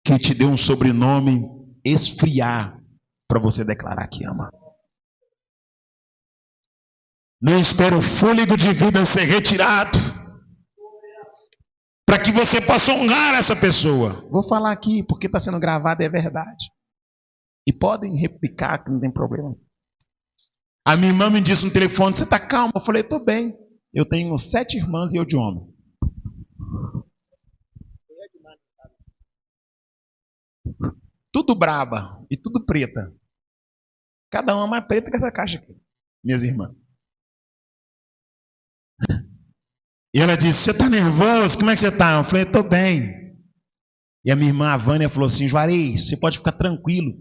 que te deu um sobrenome, esfriar para você declarar que ama. Não espere o fôlego de vida ser retirado para que você possa honrar essa pessoa. Vou falar aqui porque está sendo gravado e é verdade. E podem replicar que não tem problema. A minha irmã me disse no telefone, você está calma? Eu falei, estou bem. Eu tenho 7 irmãs e eu de homem. Tudo braba e tudo preta. Cada uma mais preta que essa caixa aqui. Minhas irmãs. E ela disse, você está nervoso? Como é que você está? Eu falei, estou bem. E a minha irmã, a Vânia, falou assim, Juarez, você pode ficar tranquilo.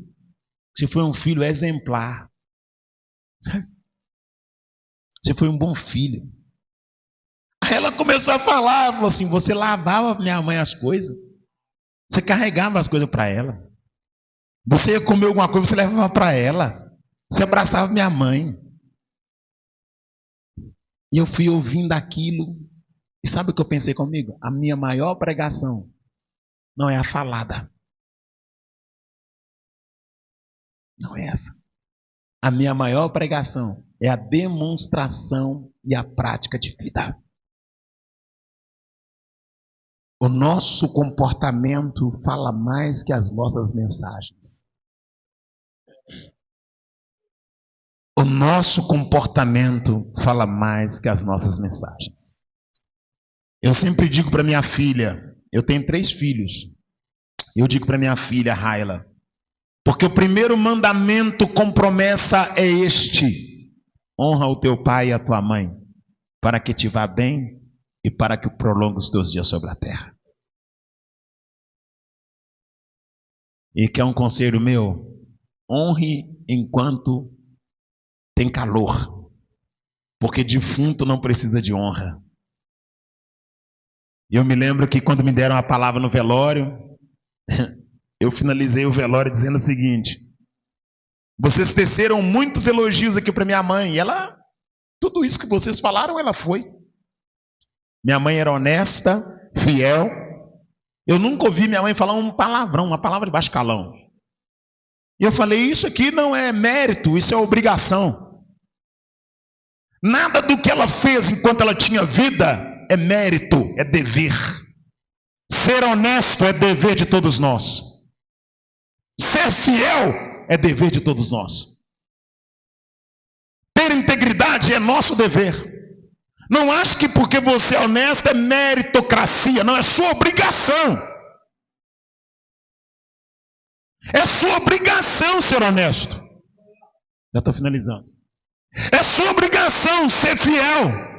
Você foi um filho exemplar. Você foi um bom filho. Aí ela começou a falar, falou assim, você lavava minha mãe as coisas. Você carregava as coisas para ela. Você ia comer alguma coisa, você levava para ela. Você abraçava minha mãe. E eu fui ouvindo aquilo. E sabe o que eu pensei comigo? A minha maior pregação não é a falada. Não é essa. A minha maior pregação é a demonstração e a prática de vida. O nosso comportamento fala mais que as nossas mensagens. O nosso comportamento fala mais que as nossas mensagens. Eu sempre digo para minha filha, eu tenho 3 filhos, eu digo para minha filha Raila, porque o primeiro mandamento com promessa é este: honra o teu pai e a tua mãe, para que te vá bem e para que prolongue os teus dias sobre a terra. E quer um conselho meu? Honre enquanto tem calor, porque defunto não precisa de honra. E eu me lembro que quando me deram a palavra no velório, eu finalizei o velório dizendo o seguinte: vocês teceram muitos elogios aqui para minha mãe, e ela, tudo isso que vocês falaram, ela foi. Minha mãe era honesta, fiel. Eu nunca ouvi minha mãe falar um palavrão, uma palavra de baixo calão. E eu falei, isso aqui não é mérito, isso é obrigação. Nada do que ela fez enquanto ela tinha vida é mérito, é dever. Ser honesto é dever de todos nós. Ser fiel é dever de todos nós. Ter integridade é nosso dever. Não ache que porque você é honesto é meritocracia. Não, é sua obrigação. É sua obrigação ser honesto. Já estou finalizando. É sua obrigação ser fiel.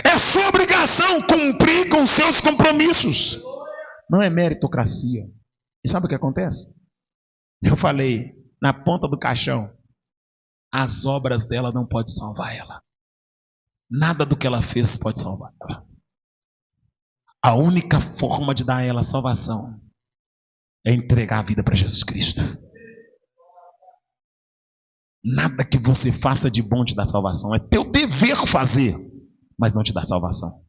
É sua obrigação cumprir com seus compromissos. Não é meritocracia. E sabe o que acontece? Eu falei, na ponta do caixão, as obras dela não podem salvar ela. Nada do que ela fez pode salvar ela. A única forma de dar a ela salvação é entregar a vida para Jesus Cristo. Nada que você faça de bom te dá salvação. É teu dever fazer, mas não te dá salvação.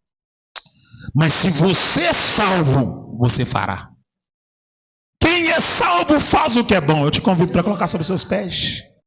Mas se você é salvo, você fará. Quem é salvo faz o que é bom. Eu te convido para colocar sobre seus pés.